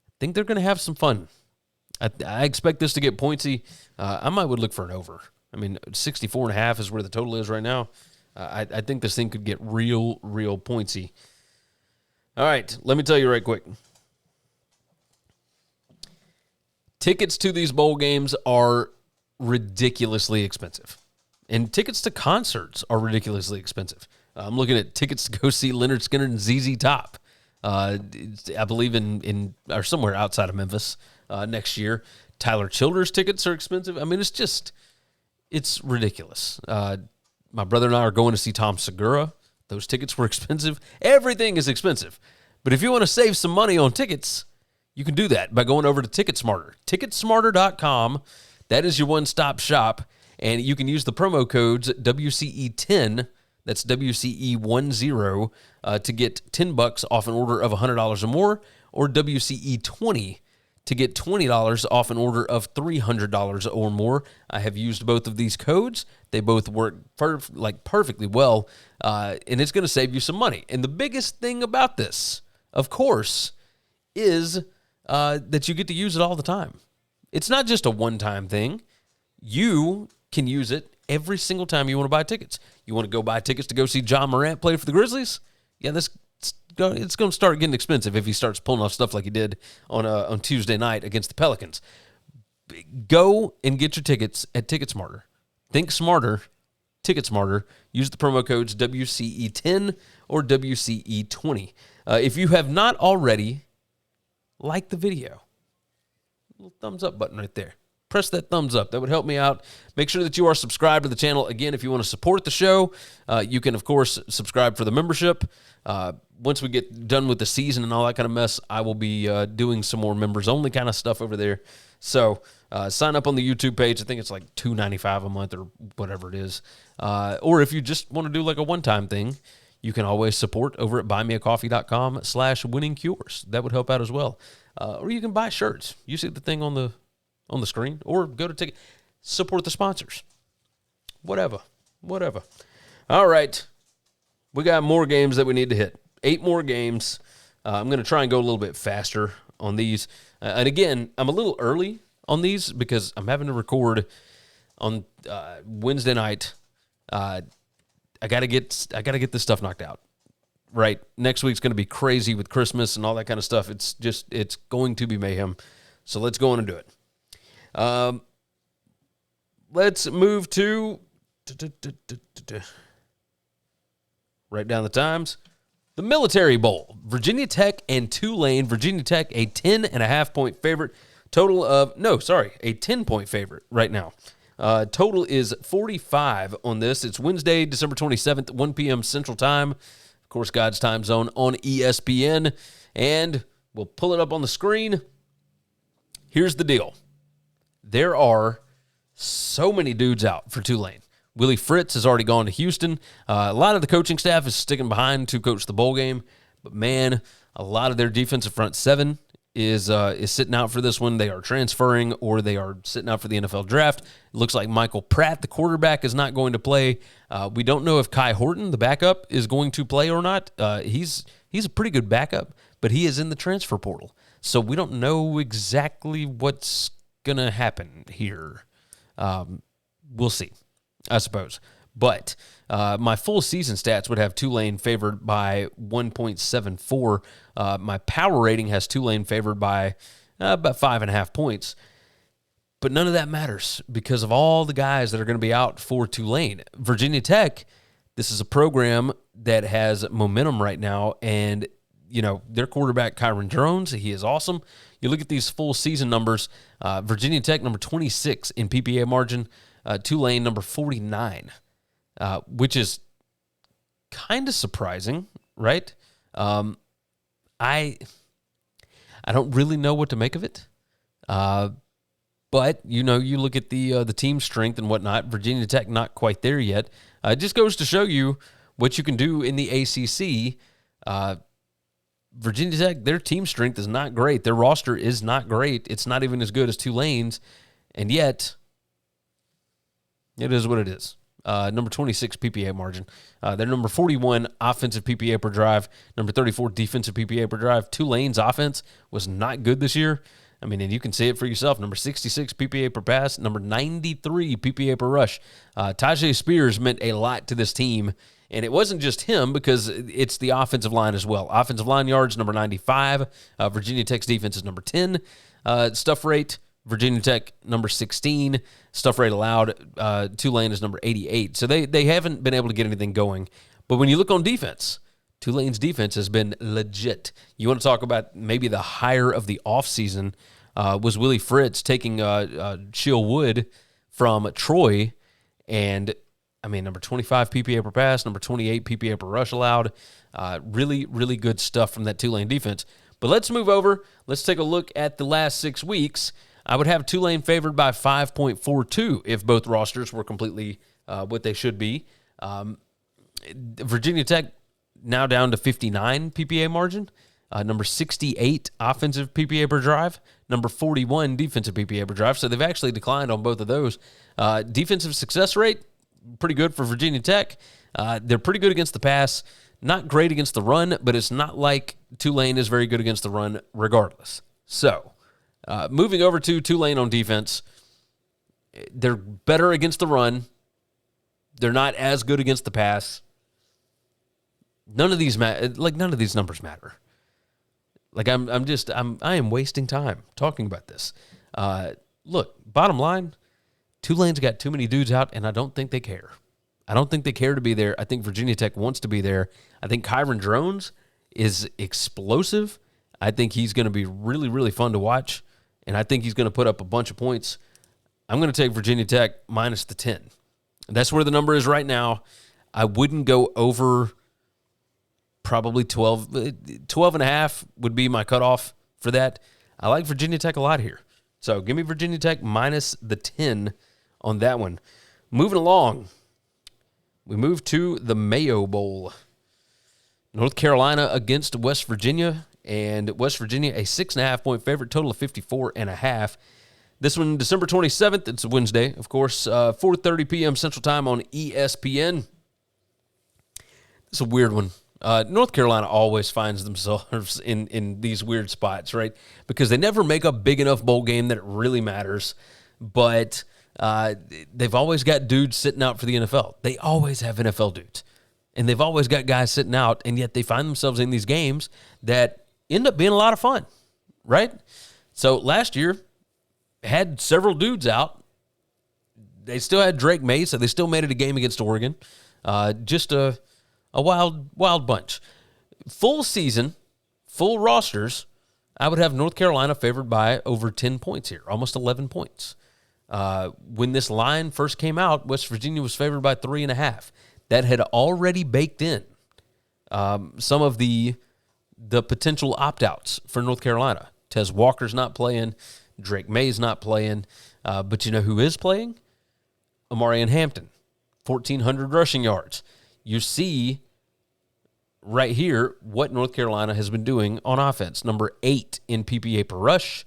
I think they're going to have some fun. I expect this to get pointsy. I would look for an over. I mean, 64.5 is where the total is right now. I think this thing could get real pointsy. All right, let me tell you right quick. Tickets to these bowl games are ridiculously expensive. And tickets to concerts are ridiculously expensive. I'm looking at tickets to go see Leonard Skinner and ZZ Top. I believe in or somewhere outside of Memphis next year. Tyler Childers tickets are expensive. I mean, it's ridiculous. My brother and I are going to see Tom Segura. Those tickets were expensive. Everything is expensive. But if you want to save some money on tickets, you can do that by going over to TicketSmarter. TicketSmarter.com. That is your one-stop shop. And you can use the promo codes WCE10, that's WCE10, to get $10 off an order of $100 or more, or WCE20 to get $20 off an order of $300 or more. I have used both of these codes. They both work perfectly well, and it's going to save you some money. And the biggest thing about this, of course, is that you get to use it all the time. It's not just a one-time thing. You can use it every single time you want to buy tickets. You want to go buy tickets to go see John Morant play for the Grizzlies? Yeah, it's going to start getting expensive if he starts pulling off stuff like he did on Tuesday night against the Pelicans. Go and get your tickets at TicketSmarter. Think smarter, TicketSmarter. Use the promo codes WCE10 or WCE20. If you have not already, like the video. Little thumbs up button right there. Press that thumbs up. That would help me out. Make sure that you are subscribed to the channel. Again, if you want to support the show, you can, of course, subscribe for the membership. Once we get done with the season and all that kind of mess, I will be doing some more members-only kind of stuff over there. So sign up on the YouTube page. I think it's like $2.95 a month or whatever it is. Or if you just want to do like a one-time thing, you can always support over at buymeacoffee.com/winningcures. That would help out as well. Or you can buy shirts. You see the thing on the screen, or go to ticket. Support the sponsors. Whatever. All right. We got more games that we need to hit. 8 more games. I'm going to try and go a little bit faster on these. And again, I'm a little early on these because I'm having to record on Wednesday night. I got to get this stuff knocked out. Right. Next week's going to be crazy with Christmas and all that kind of stuff. It's going to be mayhem. So let's go on and do it. Let's move to write down the times. The Military Bowl, Virginia Tech and Tulane. Virginia Tech, a 10.5-point favorite. A 10-point favorite right now. Total is 45 on this. It's Wednesday, December 27th, 1 p.m. Central Time. Of course, God's time zone on ESPN. And we'll pull it up on the screen. Here's the deal. There are so many dudes out for Tulane. Willie Fritz has already gone to Houston. A lot of the coaching staff is sticking behind to coach the bowl game. But, man, a lot of their defensive front seven is sitting out for this one. They are transferring or they are sitting out for the NFL draft. It looks like Michael Pratt, the quarterback, is not going to play. We don't know if Kai Horton, the backup, is going to play or not. He's a pretty good backup, but he is in the transfer portal. So we don't know exactly what's going to happen here. We'll see, I suppose. But my full season stats would have Tulane favored by 1.74. My power rating has Tulane favored by about 5.5 points. But none of that matters because of all the guys that are going to be out for Tulane. Virginia Tech, this is a program that has momentum right now, and their quarterback, Kyron Jones, he is awesome. You look at these full season numbers, Virginia Tech, number 26 in PPA margin, Tulane, number 49, which is kind of surprising, right? I don't really know what to make of it. But, you look at the team strength and whatnot, Virginia Tech not quite there yet. It just goes to show you what you can do in the ACC. Virginia Tech, their team strength is not great. Their roster is not great. It's not even as good as Tulane's, and yet it is what it is. Number 26 PPA margin. They're number 41 offensive PPA per drive, number 34 defensive PPA per drive. Tulane's offense was not good this year. I mean, and you can see it for yourself. Number 66 PPA per pass, number 93 PPA per rush. Tajay Spears meant a lot to this team, and it wasn't just him because it's the offensive line as well. Offensive line yards, number 95. Virginia Tech's defense is number 10. Stuff rate, Virginia Tech, number 16. Stuff rate allowed, Tulane is number 88. So they haven't been able to get anything going. But when you look on defense, Tulane's defense has been legit. You want to talk about maybe the hire of the offseason was Willie Fritz taking Shiel Wood from Troy. And, I mean, number 25 PPA per pass, number 28 PPA per rush allowed. Really, really good stuff from that Tulane defense. But let's move over. Let's take a look at the last 6 weeks. I would have Tulane favored by 5.42 if both rosters were completely what they should be. Virginia Tech now down to 59 PPA margin. Number 68 offensive PPA per drive. Number 41 defensive PPA per drive. So they've actually declined on both of those. Defensive success rate, pretty good for Virginia Tech. They're pretty good against the pass. Not great against the run, but it's not like Tulane is very good against the run regardless. So, moving over to Tulane on defense, they're better against the run. They're not as good against the pass. None of these numbers matter. Like I am wasting time talking about this. Look, bottom line, Tulane's got too many dudes out, and I don't think they care. I don't think they care to be there. I think Virginia Tech wants to be there. I think Kyron Drones is explosive. I think he's going to be really, really fun to watch, and I think he's going to put up a bunch of points. I'm going to take Virginia Tech minus the 10. That's where the number is right now. I wouldn't go over probably 12 and a half would be my cutoff for that. I like Virginia Tech a lot here. So give me Virginia Tech minus the 10 on that one. Moving along, we move to the Mayo Bowl. North Carolina against West Virginia, and West Virginia a 6.5-point favorite, total of 54.5. This one, December 27th, it's a Wednesday, of course, 4:30 p.m. Central Time on ESPN. It's a weird one. North Carolina always finds themselves in these weird spots, right? Because they never make a big enough bowl game that it really matters, but they've always got dudes sitting out for the NFL. They always have NFL dudes, and they've always got guys sitting out, and yet they find themselves in these games that end up being a lot of fun, right? So last year, had several dudes out. They still had Drake May, so they still made it a game against Oregon. Just a wild bunch. Full season, full rosters, I would have North Carolina favored by over 10 points here, almost 11 points. When this line first came out, West Virginia was favored by 3.5. That had already baked in some of the potential opt-outs for North Carolina. Tez Walker's not playing. Drake May's not playing. But you know who is playing? Amarian Hampton, 1,400 rushing yards. You see right here what North Carolina has been doing on offense. Number 8 in PPA per rush.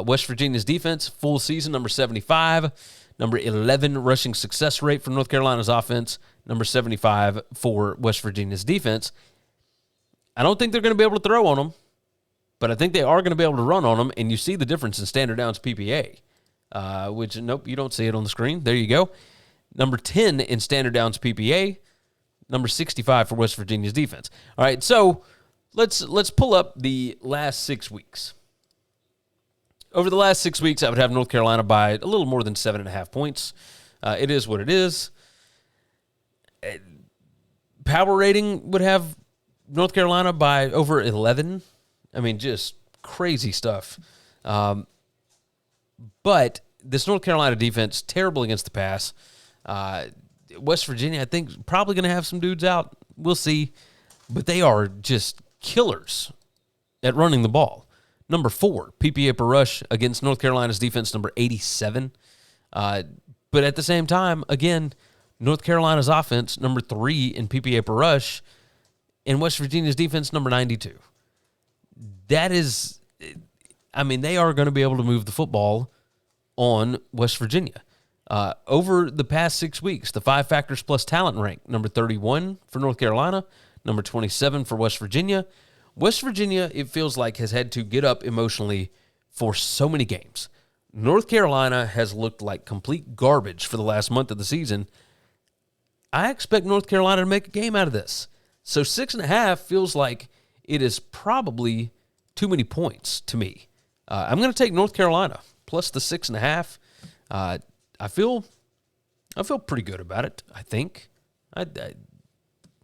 West Virginia's defense, full season, number 75. Number 11 rushing success rate for North Carolina's offense. Number 75 for West Virginia's defense. I don't think they're going to be able to throw on them, but I think they are going to be able to run on them, and you see the difference in standard downs PPA, which, nope, you don't see it on the screen. There you go. Number 10 in standard downs PPA. Number 65 for West Virginia's defense. All right, so let's pull up the last 6 weeks. Over the last 6 weeks, I would have North Carolina by a little more than 7.5 points. It is what it is. Power rating would have North Carolina by over 11. I mean, just crazy stuff. But this North Carolina defense, terrible against the pass. West Virginia, I think, probably going to have some dudes out. We'll see. But they are just killers at running the ball. Number 4, PPA per rush against North Carolina's defense, number 87. But at the same time, again, North Carolina's offense, number 3 in PPA per rush, and West Virginia's defense, number 92. That is, I mean, they are going to be able to move the football on West Virginia. Over the past 6 weeks, the 5 factors plus talent rank, number 31 for North Carolina, number 27 for West Virginia. West Virginia, it feels like, has had to get up emotionally for so many games. North Carolina has looked like complete garbage for the last month of the season. I expect North Carolina to make a game out of this. So 6.5 feels like it is probably too many points to me. I'm going to take North Carolina plus the 6.5. I feel pretty good about it, I think.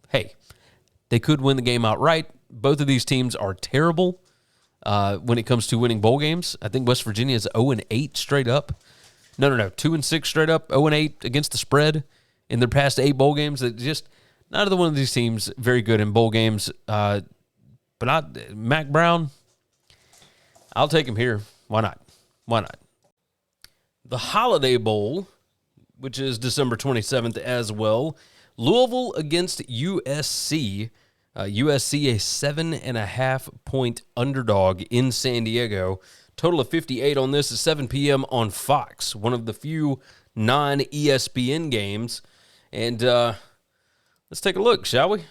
Hey, they could win the game outright. Both of these teams are terrible when it comes to winning bowl games. I think West Virginia is 0-8 straight up. No, 2-6 straight up, 0-8 against the spread in their past 8 bowl games. That just neither one of these teams very good in bowl games. But Mac Brown, I'll take him here. Why not? The Holiday Bowl, which is December 27th as well. Louisville against USC. USC a 7.5-point underdog in San Diego. Total of 58 on this is 7 p.m. on Fox, one of the few non-ESPN games. And let's take a look, shall we?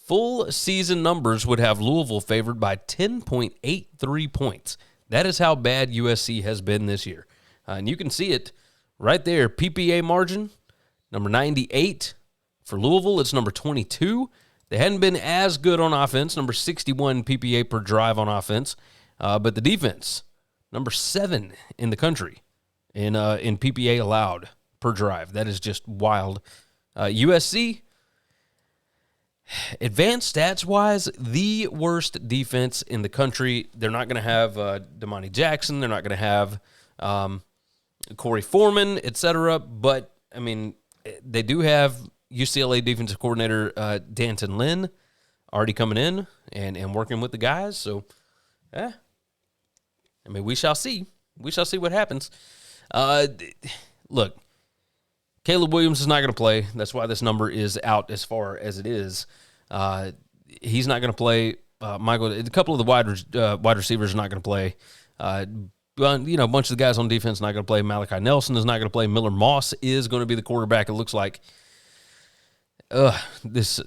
Full season numbers would have Louisville favored by 10.83 points. That is how bad USC has been this year. And you can see it right there. PPA margin, number 98. For Louisville, it's number 22. They hadn't been as good on offense, number 61 PPA per drive on offense. But the defense, number 7 in the country in PPA allowed per drive. That is just wild. USC, advanced stats-wise, the worst defense in the country. They're not going to have Damani Jackson. They're not going to have Corey Foreman, etc. But, I mean, they do have UCLA defensive coordinator Danton Lynn already coming in and working with the guys. So, I mean, we shall see. We shall see what happens. Look, Caleb Williams is not going to play. That's why this number is out as far as it is. He's not going to play. A couple of the wide receivers are not going to play. A bunch of the guys on defense are not going to play. Malachi Nelson is not going to play. Miller Moss is going to be the quarterback, it looks like. This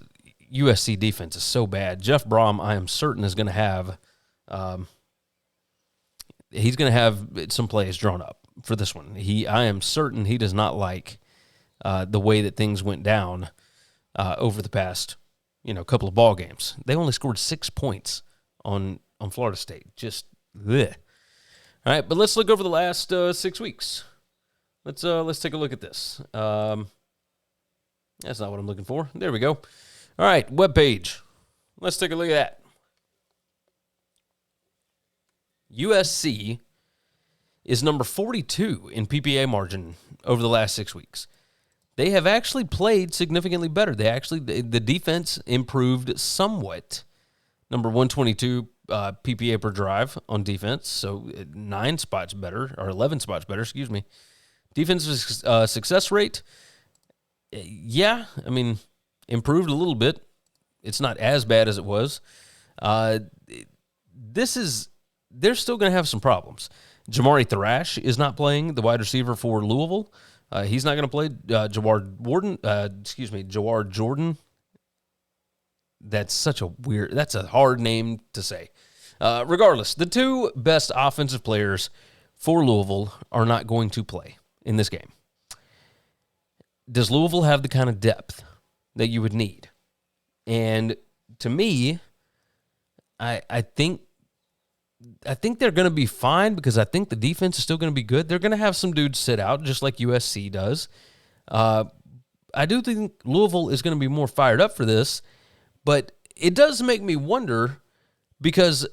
USC defense is so bad. Jeff Brom, I am certain, is going to have he's going to have some plays drawn up for this one. I am certain he does not like the way that things went down over the past couple of ball games. They only scored 6 points on Florida State. Just bleh. All right, but let's look over the last 6 weeks. Let's take a look at this. That's not what I'm looking for. There we go. All right, webpage. Let's take a look at that. USC is number 42 in PPA margin over the last 6 weeks. They have actually played significantly better. The defense improved somewhat. Number 122 PPA per drive on defense, so 9 spots better, or 11 spots better, excuse me. Defensive success rate, improved a little bit. It's not as bad as it was. They're still going to have some problems. Jamari Thrash is not playing, the wide receiver for Louisville. He's not going to play. Jawar Jordan. That's a hard name to say. Regardless, the 2 best offensive players for Louisville are not going to play in this game. Does Louisville have the kind of depth that you would need? And to me, I think they're going to be fine because I think the defense is still going to be good. They're going to have some dudes sit out just like USC does. I do think Louisville is going to be more fired up for this, but it does make me wonder because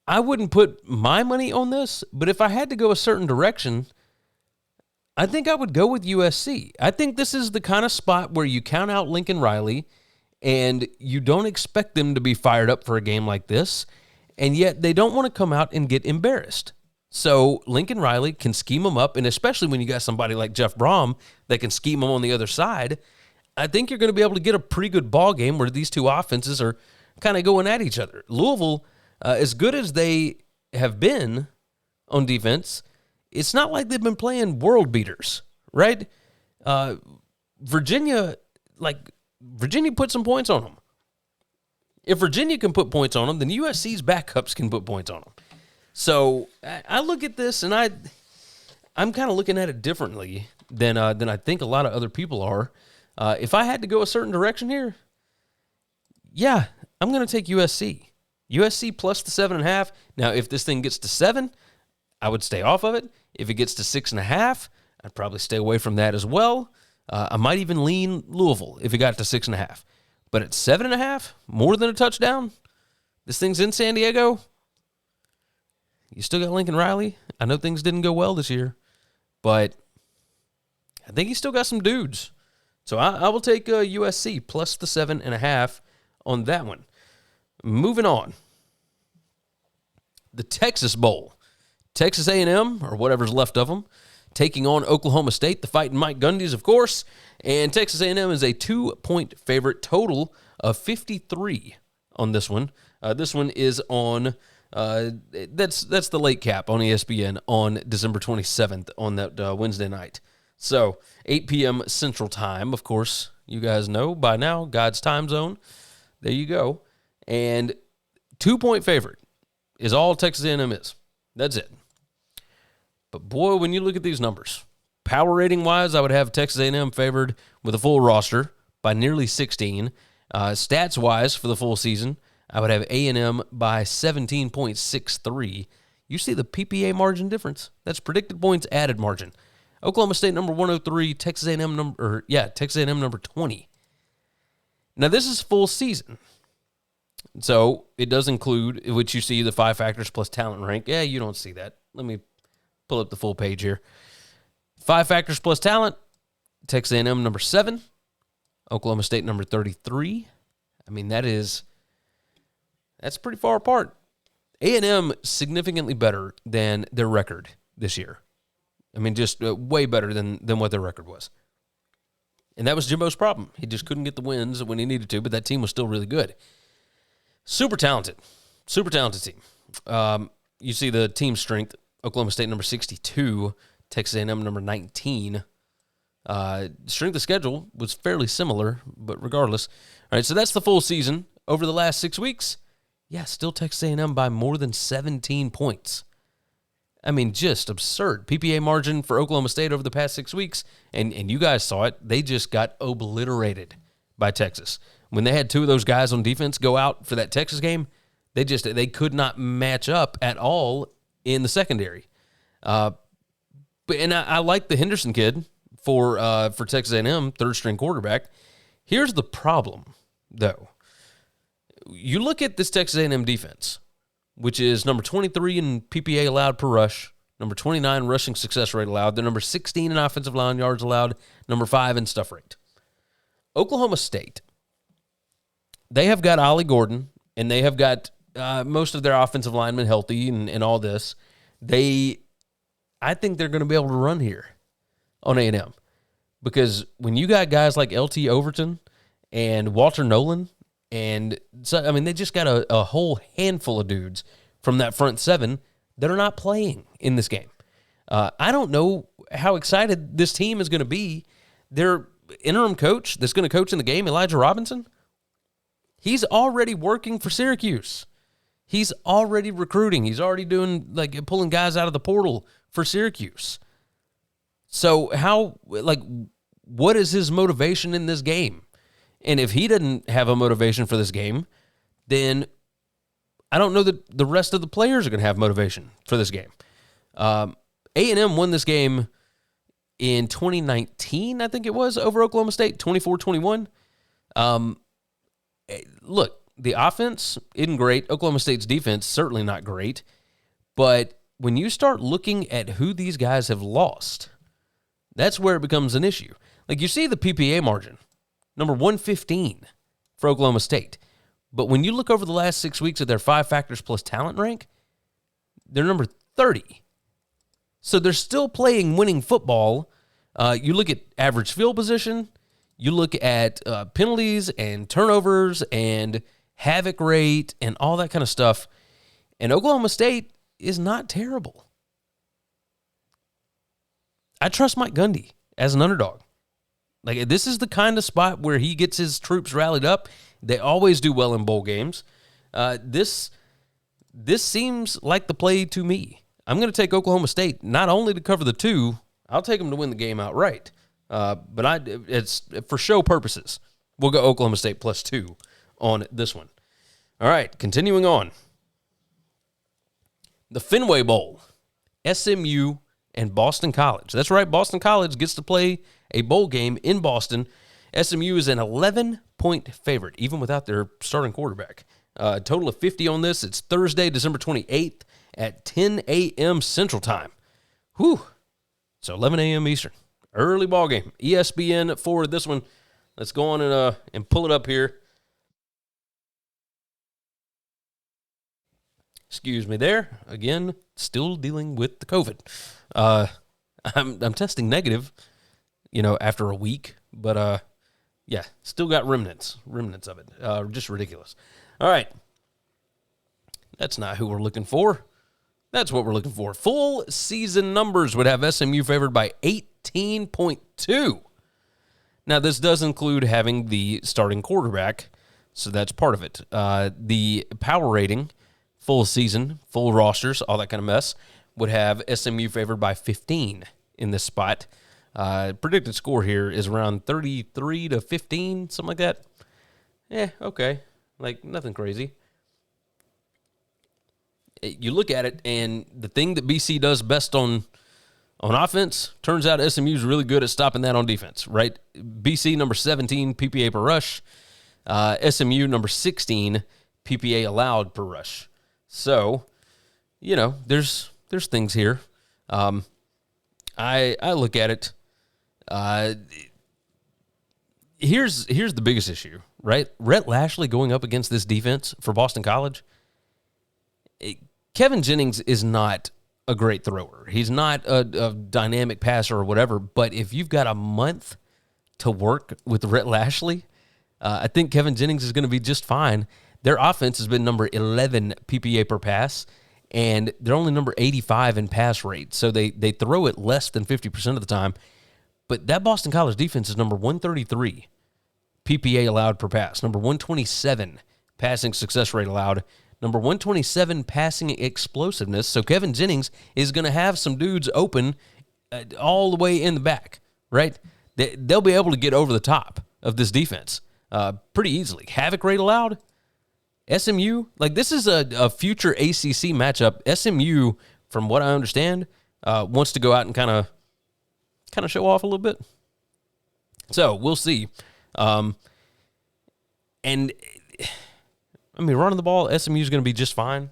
I wouldn't put my money on this, but if I had to go a certain direction, I think I would go with USC. I think this is the kind of spot where you count out Lincoln Riley and you don't expect them to be fired up for a game like this, and yet they don't want to come out and get embarrassed. So Lincoln Riley can scheme them up, and especially when you got somebody like Jeff Brom that can scheme them on the other side, I think you're going to be able to get a pretty good ball game where these 2 offenses are kind of going at each other. Louisville, as good as they have been on defense, it's not like they've been playing world beaters, right? Virginia put some points on them. If Virginia can put points on them, then USC's backups can put points on them. So I look at this, and I'm kind of looking at it differently than I think a lot of other people are. If I had to go a certain direction here, yeah, I'm going to take USC. USC plus the 7.5. Now, if this thing gets to 7, I would stay off of it. If it gets to 6.5, I'd probably stay away from that as well. I might even lean Louisville if it got to 6.5. But at 7.5, more than a touchdown, this thing's in San Diego. You still got Lincoln Riley. I know things didn't go well this year, but I think he's still got some dudes. So I will take USC plus the 7.5 on that one. Moving on. The Texas Bowl. Texas A&M, or whatever's left of them, taking on Oklahoma State, the Fighting Mike Gundys, of course. And Texas A&M is a 2-point favorite, total of 53 on this one. This one is on, that's the late cap on ESPN on December 27th on that Wednesday night. So 8 p.m. Central Time, of course, you guys know by now, God's time zone. There you go. And 2-point favorite is all Texas A&M is. That's it. But boy, when you look at these numbers, power rating wise, I would have Texas A&M favored with a full roster by nearly 16. Stats wise for the full season, I would have A&M by 17.63. You see the PPA margin difference. That's predicted points added margin. Oklahoma State number 103, Texas A&M number 20. Now this is full season. So it does include, which you see the 5 factors plus talent rank. Yeah, you don't see that. Let me pull up the full page here. 5 factors plus talent, Texas A&M number 7, Oklahoma State number 33. I mean, that's pretty far apart. A&M significantly better than their record this year. I mean, just way better than what their record was. And that was Jimbo's problem. He just couldn't get the wins when he needed to, but that team was still really good. Super talented team. You see the team strength, Oklahoma State number 62, Texas A&M number 19. Strength of schedule was fairly similar, but regardless. All right, so that's the full season. Over the last 6 weeks, yeah, still Texas A&M by more than 17 points. I mean, just absurd. PPA margin for Oklahoma State over the past 6 weeks, and you guys saw it, they just got obliterated by Texas. When they had 2 of those guys on defense go out for that Texas game, they could not match up at all in the secondary. I like the Henderson kid for Texas A&M, third-string quarterback. Here's the problem, though. You look at this Texas A&M defense, which is number 23 in PPA allowed per rush, number 29 rushing success rate allowed. They're number 16 in offensive line yards allowed, number 5 in stuff rate. Oklahoma State, they have got Ollie Gordon, and they have got most of their offensive linemen healthy and all this. I think they're going to be able to run here on A&M because when you got guys like LT Overton and Walter Nolan, and so, I mean, they just got a whole handful of dudes from that front 7 that are not playing in this game. I don't know how excited this team is going to be. Their interim coach that's going to coach in the game, Elijah Robinson, he's already working for Syracuse. He's already recruiting. He's already doing, pulling guys out of the portal for Syracuse. So what is his motivation in this game? And if he didn't have a motivation for this game, then I don't know that the rest of the players are going to have motivation for this game. A&M won this game in 2019, I think it was, over Oklahoma State, 24-21. Look, the offense isn't great. Oklahoma State's defense, certainly not great. But when you start looking at who these guys have lost, that's where it becomes an issue. You see the PPA margin, number 115 for Oklahoma State. But when you look over the last 6 weeks at their 5 factors plus talent rank, they're number 30. So they're still playing winning football. You look at average field position, you look at penalties and turnovers and havoc rate and all that kind of stuff, and Oklahoma State is not terrible. I trust Mike Gundy as an underdog. This is the kind of spot where he gets his troops rallied up. They always do well in bowl games. This this seems like the play to me. I'm going to take Oklahoma State, not only to cover the 2, I'll take them to win the game outright. But it's for show purposes. We'll go Oklahoma State +2 on this one. All right, continuing on. The Fenway Bowl, SMU and Boston College. That's right, Boston College gets to play a bowl game in Boston. SMU is an 11-point favorite, even without their starting quarterback. A total of 50 on this. It's Thursday, December 28th at 10 a.m. Central Time. Whew. So 11 a.m. Eastern. Early ball game. ESPN for this one. Let's go on and pull it up here. Excuse me there. Again, still dealing with the COVID. I'm testing negative, after a week. But, yeah, still got remnants of it. Just ridiculous. All right. That's not who we're looking for. That's what we're looking for. Full season numbers would have SMU favored by 18.2. Now, this does include having the starting quarterback, so that's part of it. The power rating, full season, full rosters, all that kind of mess, would have SMU favored by 15 in this spot. Predicted score here is around 33-15, something like that. Okay. Like, nothing crazy. You look at it, and the thing that BC does best on offense, turns out SMU is really good at stopping that on defense, right? BC, number 17 PPA per rush. SMU, number 16 PPA allowed per rush. So, there's things here. I look at it. Here's the biggest issue, right? Rhett Lashley going up against this defense for Boston College. Kevin Jennings is not a great thrower. He's not a dynamic passer or whatever, but if you've got a month to work with Rhett Lashley, I think Kevin Jennings is going to be just fine. Their offense has been number 11 PPA per pass, and they're only number 85 in pass rate, so they throw it less than 50% of the time. But that Boston College defense is number 133 PPA allowed per pass, number 127 passing success rate allowed, number 127 passing explosiveness. So Kevin Jennings is going to have some dudes open all the way in the back, right? They'll be able to get over the top of this defense pretty easily. Havoc rate allowed. SMU, like this is a future ACC matchup. SMU, from what I understand, wants to go out and kind of show off a little bit. So we'll see. And I mean, running the ball, SMU is going to be just fine.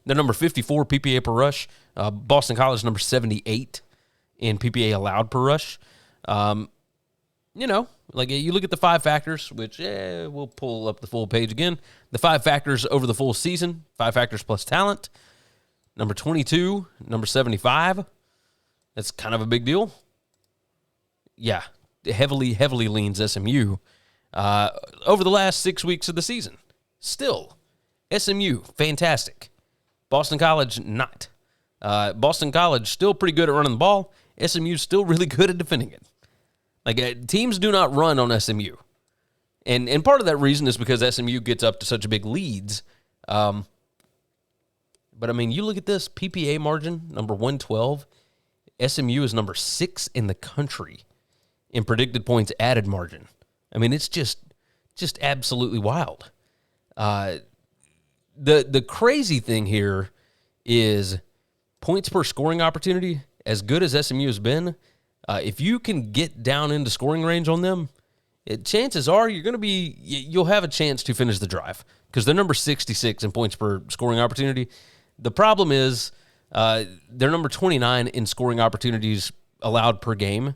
They're number 54 PPA per rush. Boston College number 78 in PPA allowed per rush. Like you look at the 5 factors, which we'll pull up the full page again. The 5 factors over the full season, 5 factors plus talent. Number 22, number 75. That's kind of a big deal. Yeah, heavily leans SMU over the last 6 weeks of the season. Still, SMU, fantastic. Boston College, not. Boston College, still pretty good at running the ball. SMU, still really good at defending it. Like, teams do not run on SMU. And part of that reason is because SMU gets up to such big leads. But, I mean, you look at this PPA margin, number 112. SMU is number 6 in the country in predicted points added margin. I mean, it's just absolutely wild. The crazy thing here is points per scoring opportunity, as good as SMU has been, if you can get down into scoring range on them, chances are you'll have a chance to finish the drive because they're number 66 in points per scoring opportunity. The problem is they're number 29 in scoring opportunities allowed per game.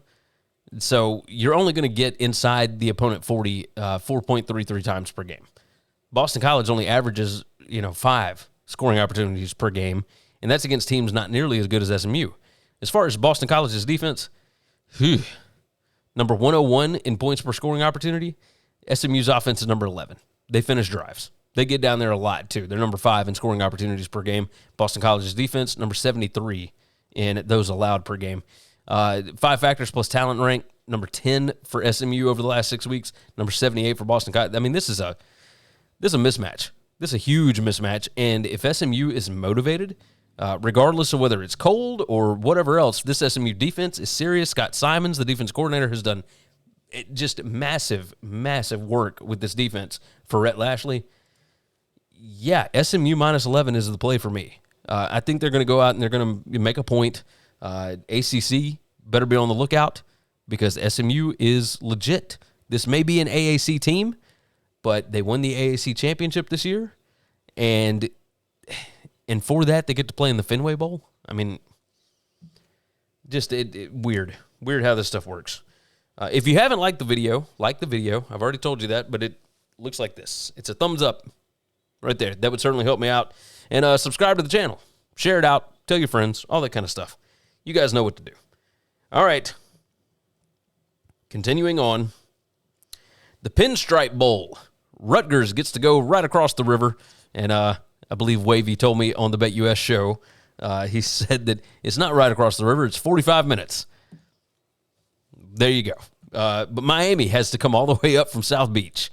So you're only going to get inside the opponent 4.33 times per game. Boston College only averages, 5 scoring opportunities per game, and that's against teams not nearly as good as SMU. As far as Boston College's defense, number 101 in points per scoring opportunity. SMU's offense is number 11. They finish drives. They get down there a lot, too. They're number 5 in scoring opportunities per game. Boston College's defense, number 73 in those allowed per game. 5 factors plus talent rank, number 10 for SMU over the last 6 weeks, number 78 for Boston College. I mean, this is this is a mismatch. This is a huge mismatch. And if SMU is motivated, regardless of whether it's cold or whatever else, this SMU defense is serious. Scott Simons, the defense coordinator, has done just massive, massive work with this defense for Rhett Lashley. Yeah, SMU minus 11 is the play for me. I think they're going to go out and they're going to make a point. ACC better be on the lookout because SMU is legit. This may be an AAC team, but they won the AAC championship this year, and for that they get to play in the Fenway Bowl. I mean, just weird how this stuff works. If you haven't liked the video, like the video. I've already told you that, but it looks like this. It's a thumbs up right there. That would certainly help me out. And subscribe to the channel. Share it out. Tell your friends. All that kind of stuff. You guys know what to do. All right. Continuing on. The Pinstripe Bowl. Rutgers gets to go right across the river. And I believe Wavy told me on the BetUS show, he said that it's not right across the river. It's 45 minutes. There you go. But Miami has to come all the way up from South Beach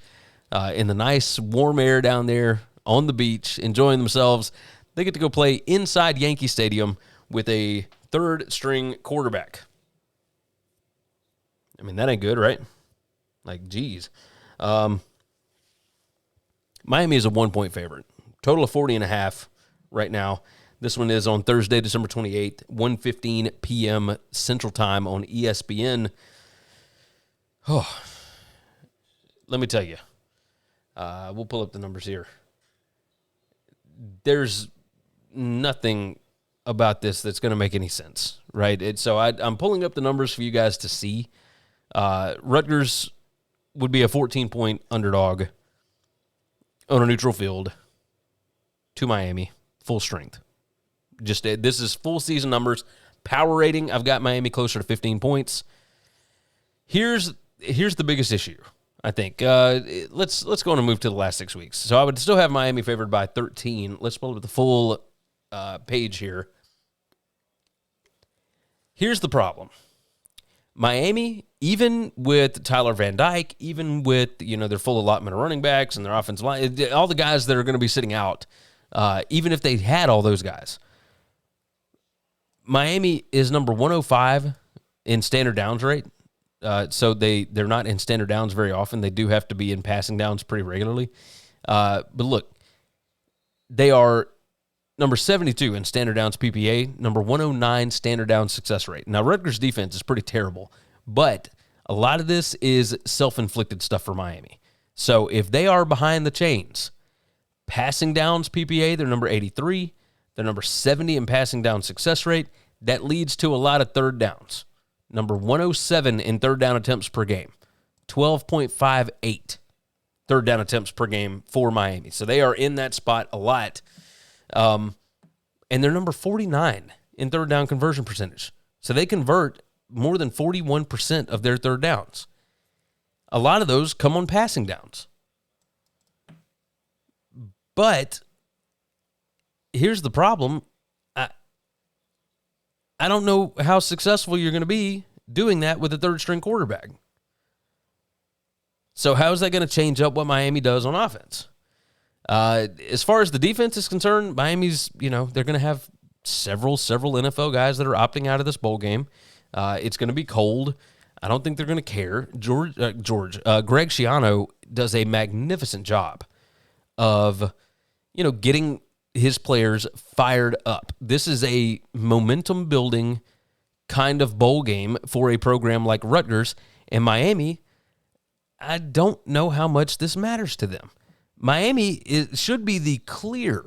in the nice warm air down there on the beach, enjoying themselves. They get to go play inside Yankee Stadium with a third-string quarterback. I mean, that ain't good, right? Like, geez. Miami is a 1-point favorite. Total of 40.5 right now. This one is on Thursday, December 28th, 1:15 p.m. Central Time on ESPN. Oh, let me tell you. We'll pull up the numbers here. There's nothing about this that's going to make any sense, right? So I'm pulling up the numbers for you guys to see. Rutgers would be a 14-point underdog on a neutral field to Miami, full strength. This is full season numbers. Power rating, I've got Miami closer to 15 points. Here's the biggest issue, I think. Let's go on and move to the last 6 weeks. So I would still have Miami favored by 13. Let's pull up the full page here. Here's the problem. Miami, even with Tyler Van Dyke, even with, their full allotment of running backs and their offensive line, all the guys that are going to be sitting out, even if they had all those guys, Miami is number 105 in standard downs rate. So they're not in standard downs very often. They do have to be in passing downs pretty regularly. But look, they are number 72 in standard downs PPA, number 109 standard down success rate. Now, Rutgers' defense is pretty terrible, but a lot of this is self-inflicted stuff for Miami. So if they are behind the chains, passing downs PPA, they're number 83. They're number 70 in passing down success rate. That leads to a lot of third downs. Number 107 in third down attempts per game. 12.58 third down attempts per game for Miami. So they are in that spot a lot. And they're number 49 in third down conversion percentage. So they convert more than 41% of their third downs. A lot of those come on passing downs. But here's the problem. I don't know how successful you're going to be doing that with a third-string quarterback. So how is that going to change up what Miami does on offense? As far as the defense is concerned, Miami's, they're going to have several NFL guys that are opting out of this bowl game. It's going to be cold. I don't think they're going to care. Greg Schiano does a magnificent job of, getting his players fired up. This is a momentum building kind of bowl game for a program like Rutgers. And Miami, I don't know how much this matters to them. Miami should be the clear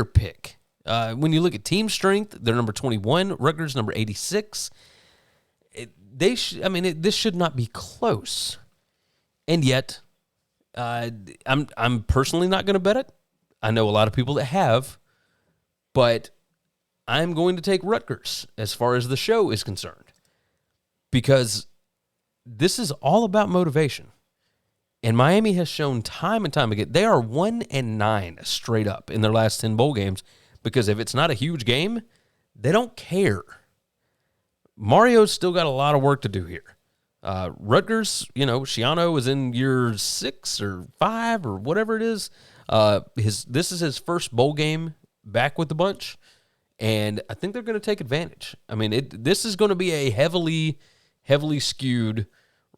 pick. When you look at team strength, they're number 21. Rutgers number 86. This should not be close. And yet, I'm personally not going to bet it. I know a lot of people that have, but I'm going to take Rutgers as far as the show is concerned because this is all about motivation. And Miami has shown time and time again, they are 1-9 straight up in their last 10 bowl games because if it's not a huge game, they don't care. Mario's still got a lot of work to do here. Rutgers, Shiano is in year 6 or 5 or whatever it is. This is his first bowl game back with the bunch, and I think they're going to take advantage. I mean, this is going to be a heavily skewed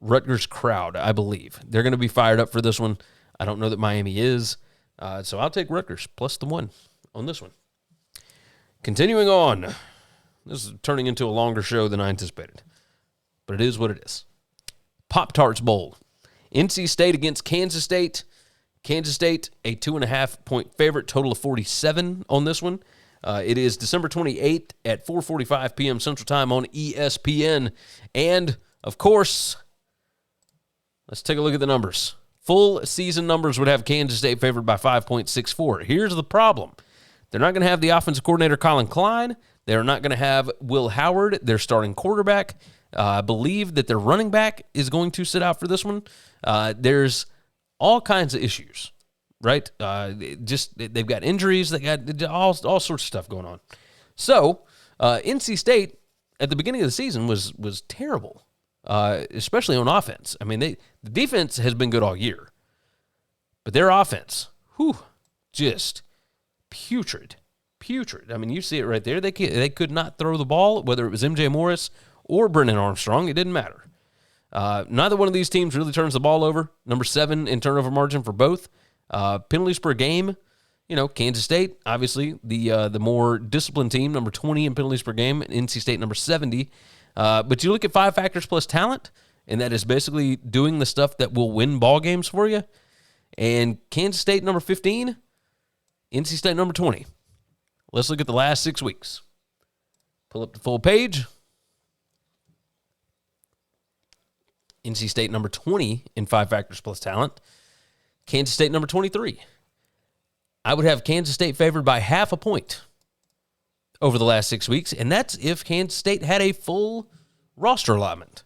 Rutgers crowd, I believe. They're going to be fired up for this one. I don't know that Miami is, so I'll take Rutgers plus the 1 on this one. Continuing on, this is turning into a longer show than I anticipated, but it is what it is. Pop-Tarts Bowl. NC State against Kansas State. Kansas State, a 2.5-point favorite, total of 47 on this one. It is December 28th at 4:45 p.m. Central Time on ESPN. And, of course, let's take a look at the numbers. Full season numbers would have Kansas State favored by 5.64. Here's the problem. They're not going to have the offensive coordinator Colin Klein. They're not going to have Will Howard, their starting quarterback. I believe that their running back is going to sit out for this one. There's all kinds of issues, right? They've got injuries. They got all sorts of stuff going on. So NC State at the beginning of the season was terrible, especially on offense. I mean, the defense has been good all year, but their offense, just putrid. I mean, you see it right there. They could not throw the ball, whether it was MJ Morris or Brennan Armstrong. It didn't matter. Neither one of these teams really turns the ball over. Number 7 in turnover margin for both. Penalties per game, Kansas State, obviously, the more disciplined team, number 20 in penalties per game. NC State, number 70. But you look at 5 factors plus talent, and that is basically doing the stuff that will win ball games for you. And Kansas State, number 15. NC State, number 20. Let's look at the last 6 weeks. Pull up the full page. NC State number 20 in 5 factors plus talent. Kansas State number 23. I would have Kansas State favored by 0.5 point over the last 6 weeks, and that's if Kansas State had a full roster allotment.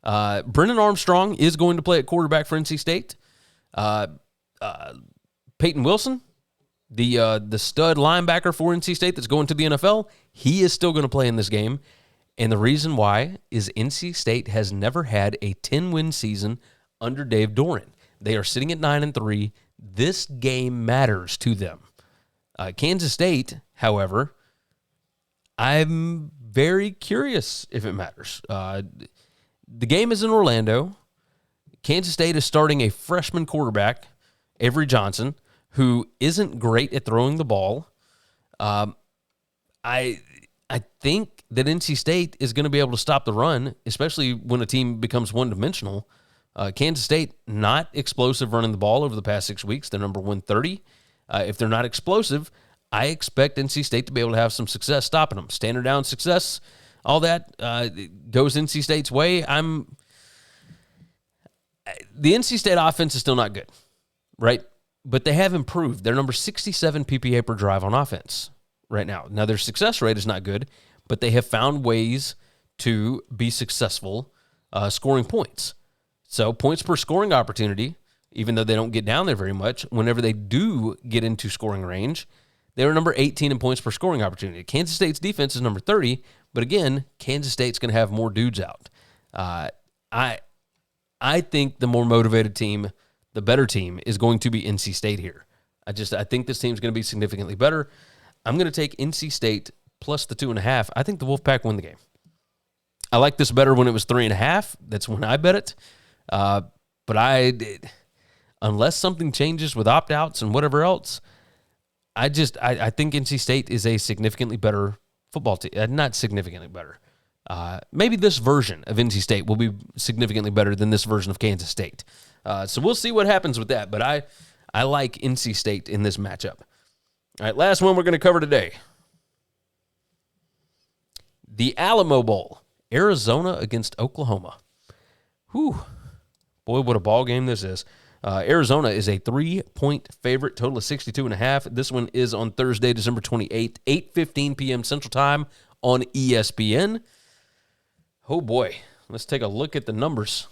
Brennan Armstrong is going to play at quarterback for NC State. Peyton Wilson, the stud linebacker for NC State that's going to the NFL, he is still going to play in this game. And the reason why is NC State has never had a 10-win season under Dave Doran. They are sitting at 9-3. This game matters to them. Kansas State, however, I'm very curious if it matters. The game is in Orlando. Kansas State is starting a freshman quarterback, Avery Johnson, who isn't great at throwing the ball. I think that NC State is going to be able to stop the run, especially when a team becomes one-dimensional. Kansas State, not explosive running the ball over the past 6 weeks. They're number 130. If they're not explosive, I expect NC State to be able to have some success stopping them. Standard down success, all that goes NC State's way. The NC State offense is still not good, right? But they have improved. They're number 67 PPA per drive on offense right now. Now, their success rate is not good, but they have found ways to be successful scoring points. So points per scoring opportunity, even though they don't get down there very much, whenever they do get into scoring range, they were number 18 in points per scoring opportunity. Kansas State's defense is number 30, but again, Kansas State's going to have more dudes out. I think the more motivated team, the better team, is going to be NC State here. I think this team's going to be significantly better. I'm going to take NC State plus the 2.5. I think the Wolfpack win the game. I like this better when it was 3.5. That's when I bet it. But unless something changes with opt-outs and whatever else, I think NC State is a significantly better football team. Not significantly better. Maybe this version of NC State will be significantly better than this version of Kansas State. So we'll see what happens with that. But I like NC State in this matchup. All right, last one we're going to cover today. The Alamo Bowl, Arizona against Oklahoma. Whew. Boy, what a ball game this is. Arizona is a 3-point favorite, total of 62.5. This one is on Thursday, December 28th, 8:15 p.m. Central Time on ESPN. Oh, boy. Let's take a look at the numbers.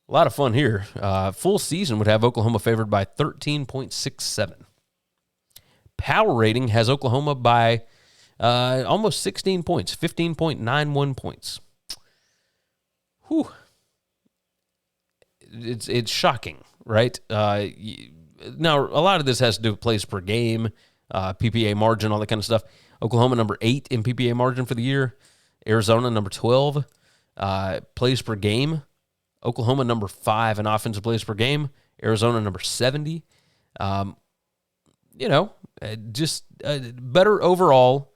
A lot of fun here. Full season would have Oklahoma favored by 13.67. Power rating has Oklahoma by almost 16 points, 15.91 points. whew, it's shocking, right? Now, a lot of this has to do with plays per game, PPA margin, all that kind of stuff. Oklahoma, number 8 in PPA margin for the year. Arizona, number 12. Plays per game. Oklahoma, number 5 in offensive plays per game. Arizona, number 70. Just a better overall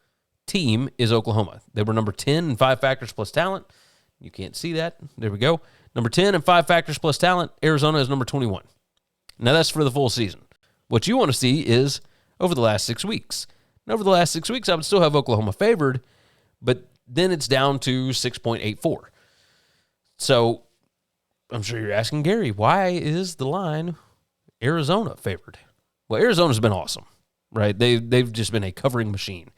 team is Oklahoma. They were number 10 in 5 factors plus talent. You can't see that. There we go. Number 10 in 5 factors plus talent. Arizona is number 21. Now, that's for the full season. What you want to see is over the last 6 weeks. And over the last 6 weeks, I would still have Oklahoma favored, but then it's down to 6.84. So I'm sure you're asking, Gary, why is the line Arizona favored? Well, Arizona's been awesome, right? They've just been a covering machine.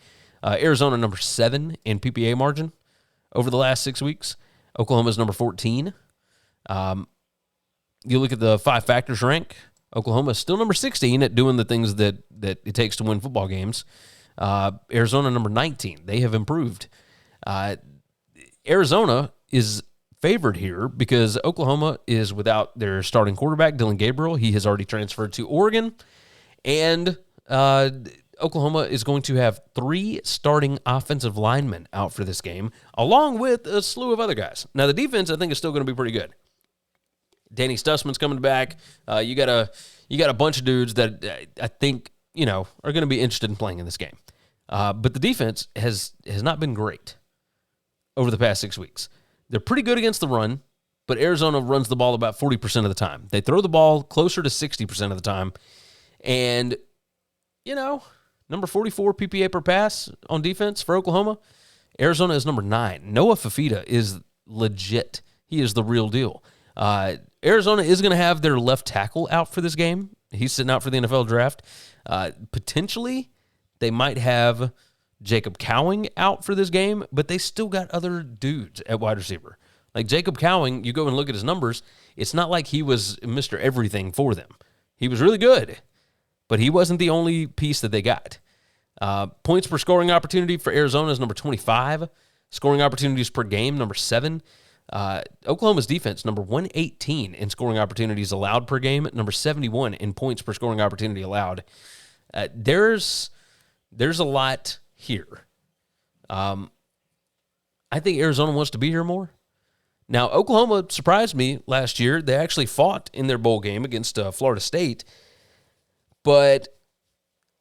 Arizona, number 7 in PPA margin over the last 6 weeks. Oklahoma's number 14. You look at the 5 factors rank. Oklahoma is still number 16 at doing the things that it takes to win football games. Arizona, number 19. They have improved. Arizona is favored here because Oklahoma is without their starting quarterback, Dylan Gabriel. He has already transferred to Oregon. And Oklahoma is going to have 3 starting offensive linemen out for this game, along with a slew of other guys. Now, the defense, I think, is still going to be pretty good. Danny Stussman's coming back. You got a bunch of dudes that I think are going to be interested in playing in this game. But the defense has not been great over the past 6 weeks. They're pretty good against the run, but Arizona runs the ball about 40% of the time. They throw the ball closer to 60% of the time. And, number 44 PPA per pass on defense for Oklahoma. Arizona is number 9. Noah Fafita is legit. He is the real deal. Arizona is going to have their left tackle out for this game. He's sitting out for the NFL draft. Potentially, they might have Jacob Cowing out for this game, but they still got other dudes at wide receiver. Like Jacob Cowing, you go and look at his numbers, it's not like he was Mr. Everything for them. He was really good, but he wasn't the only piece that they got. Points per scoring opportunity for Arizona is number 25. Scoring opportunities per game, number 7. Oklahoma's defense, number 118 in scoring opportunities allowed per game, number 71 in points per scoring opportunity allowed. There's a lot here. I think Arizona wants to be here more. Now, Oklahoma surprised me last year. They actually fought in their bowl game against Florida State. But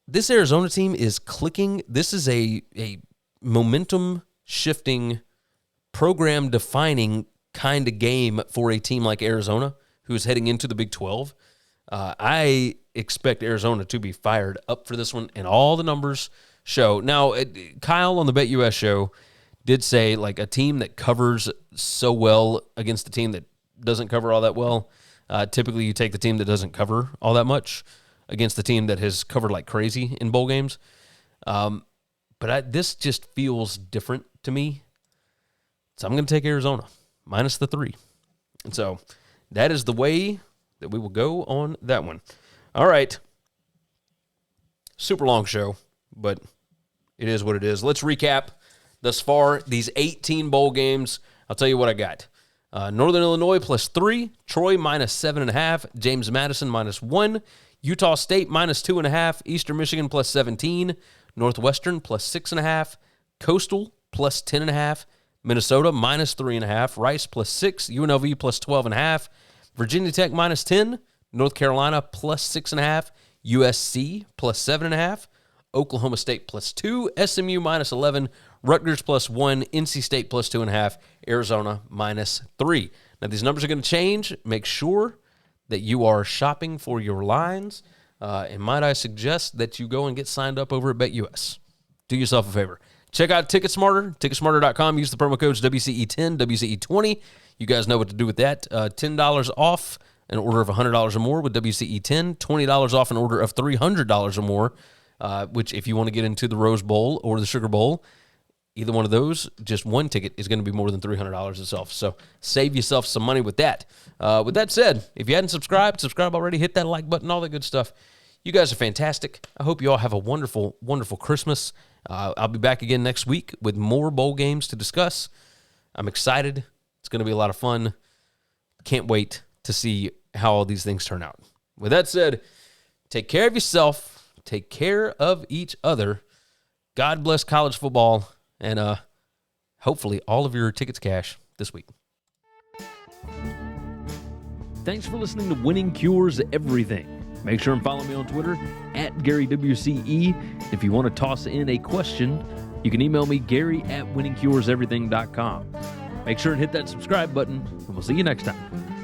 this Arizona team is clicking. This is a momentum-shifting, program-defining kind of game for a team like Arizona, who is heading into the Big 12. I expect Arizona to be fired up for this one, and all the numbers show. Now, Kyle on the BetUS show did say, like, a team that covers so well against a team that doesn't cover all that well, typically you take the team that doesn't cover all that much against the team that has covered like crazy in bowl games. But this just feels different to me. So I'm going to take Arizona, minus the 3. And so that is the way that we will go on that one. All right. Super long show, but it is what it is. Let's recap thus far these 18 bowl games. I'll tell you what I got. Northern Illinois plus 3, Troy minus 7.5, James Madison minus 1, Utah State minus 2.5, Eastern Michigan plus 17, Northwestern plus 6.5, Coastal plus 10.5, Minnesota minus 3.5, Rice plus 6, UNLV plus 12.5, Virginia Tech minus 10, North Carolina plus 6.5, USC plus 7.5, Oklahoma State plus 2, SMU minus 11, Rutgers plus 1, NC State plus 2.5, Arizona minus 3. Now, these numbers are going to change. Make sure that you are shopping for your lines. And might I suggest that you go and get signed up over at BetUS. Do yourself a favor. Check out TicketSmarter, ticketsmarter.com. Use the promo codes WCE10, WCE20. You guys know what to do with that. $10 off an order of $100 or more with WCE10, $20 off an order of $300 or more, which if you want to get into the Rose Bowl or the Sugar Bowl, either one of those, just one ticket is going to be more than $300 itself. So save yourself some money with that. With that said, if you hadn't subscribe already, hit that like button, all that good stuff. You guys are fantastic. I hope you all have a wonderful, wonderful Christmas. I'll be back again next week with more bowl games to discuss. I'm excited It's going to be a lot of fun. Can't wait to see how all these things turn out. With that said, take care of yourself. Take care of each other. God bless college football. And hopefully all of your tickets cash this week. Thanks for listening to Winning Cures Everything. Make sure and follow me on Twitter @GaryWCE. If you want to toss in a question, you can email me Gary@winningcureseverything.com. Make sure and hit that subscribe button, and we'll see you next time.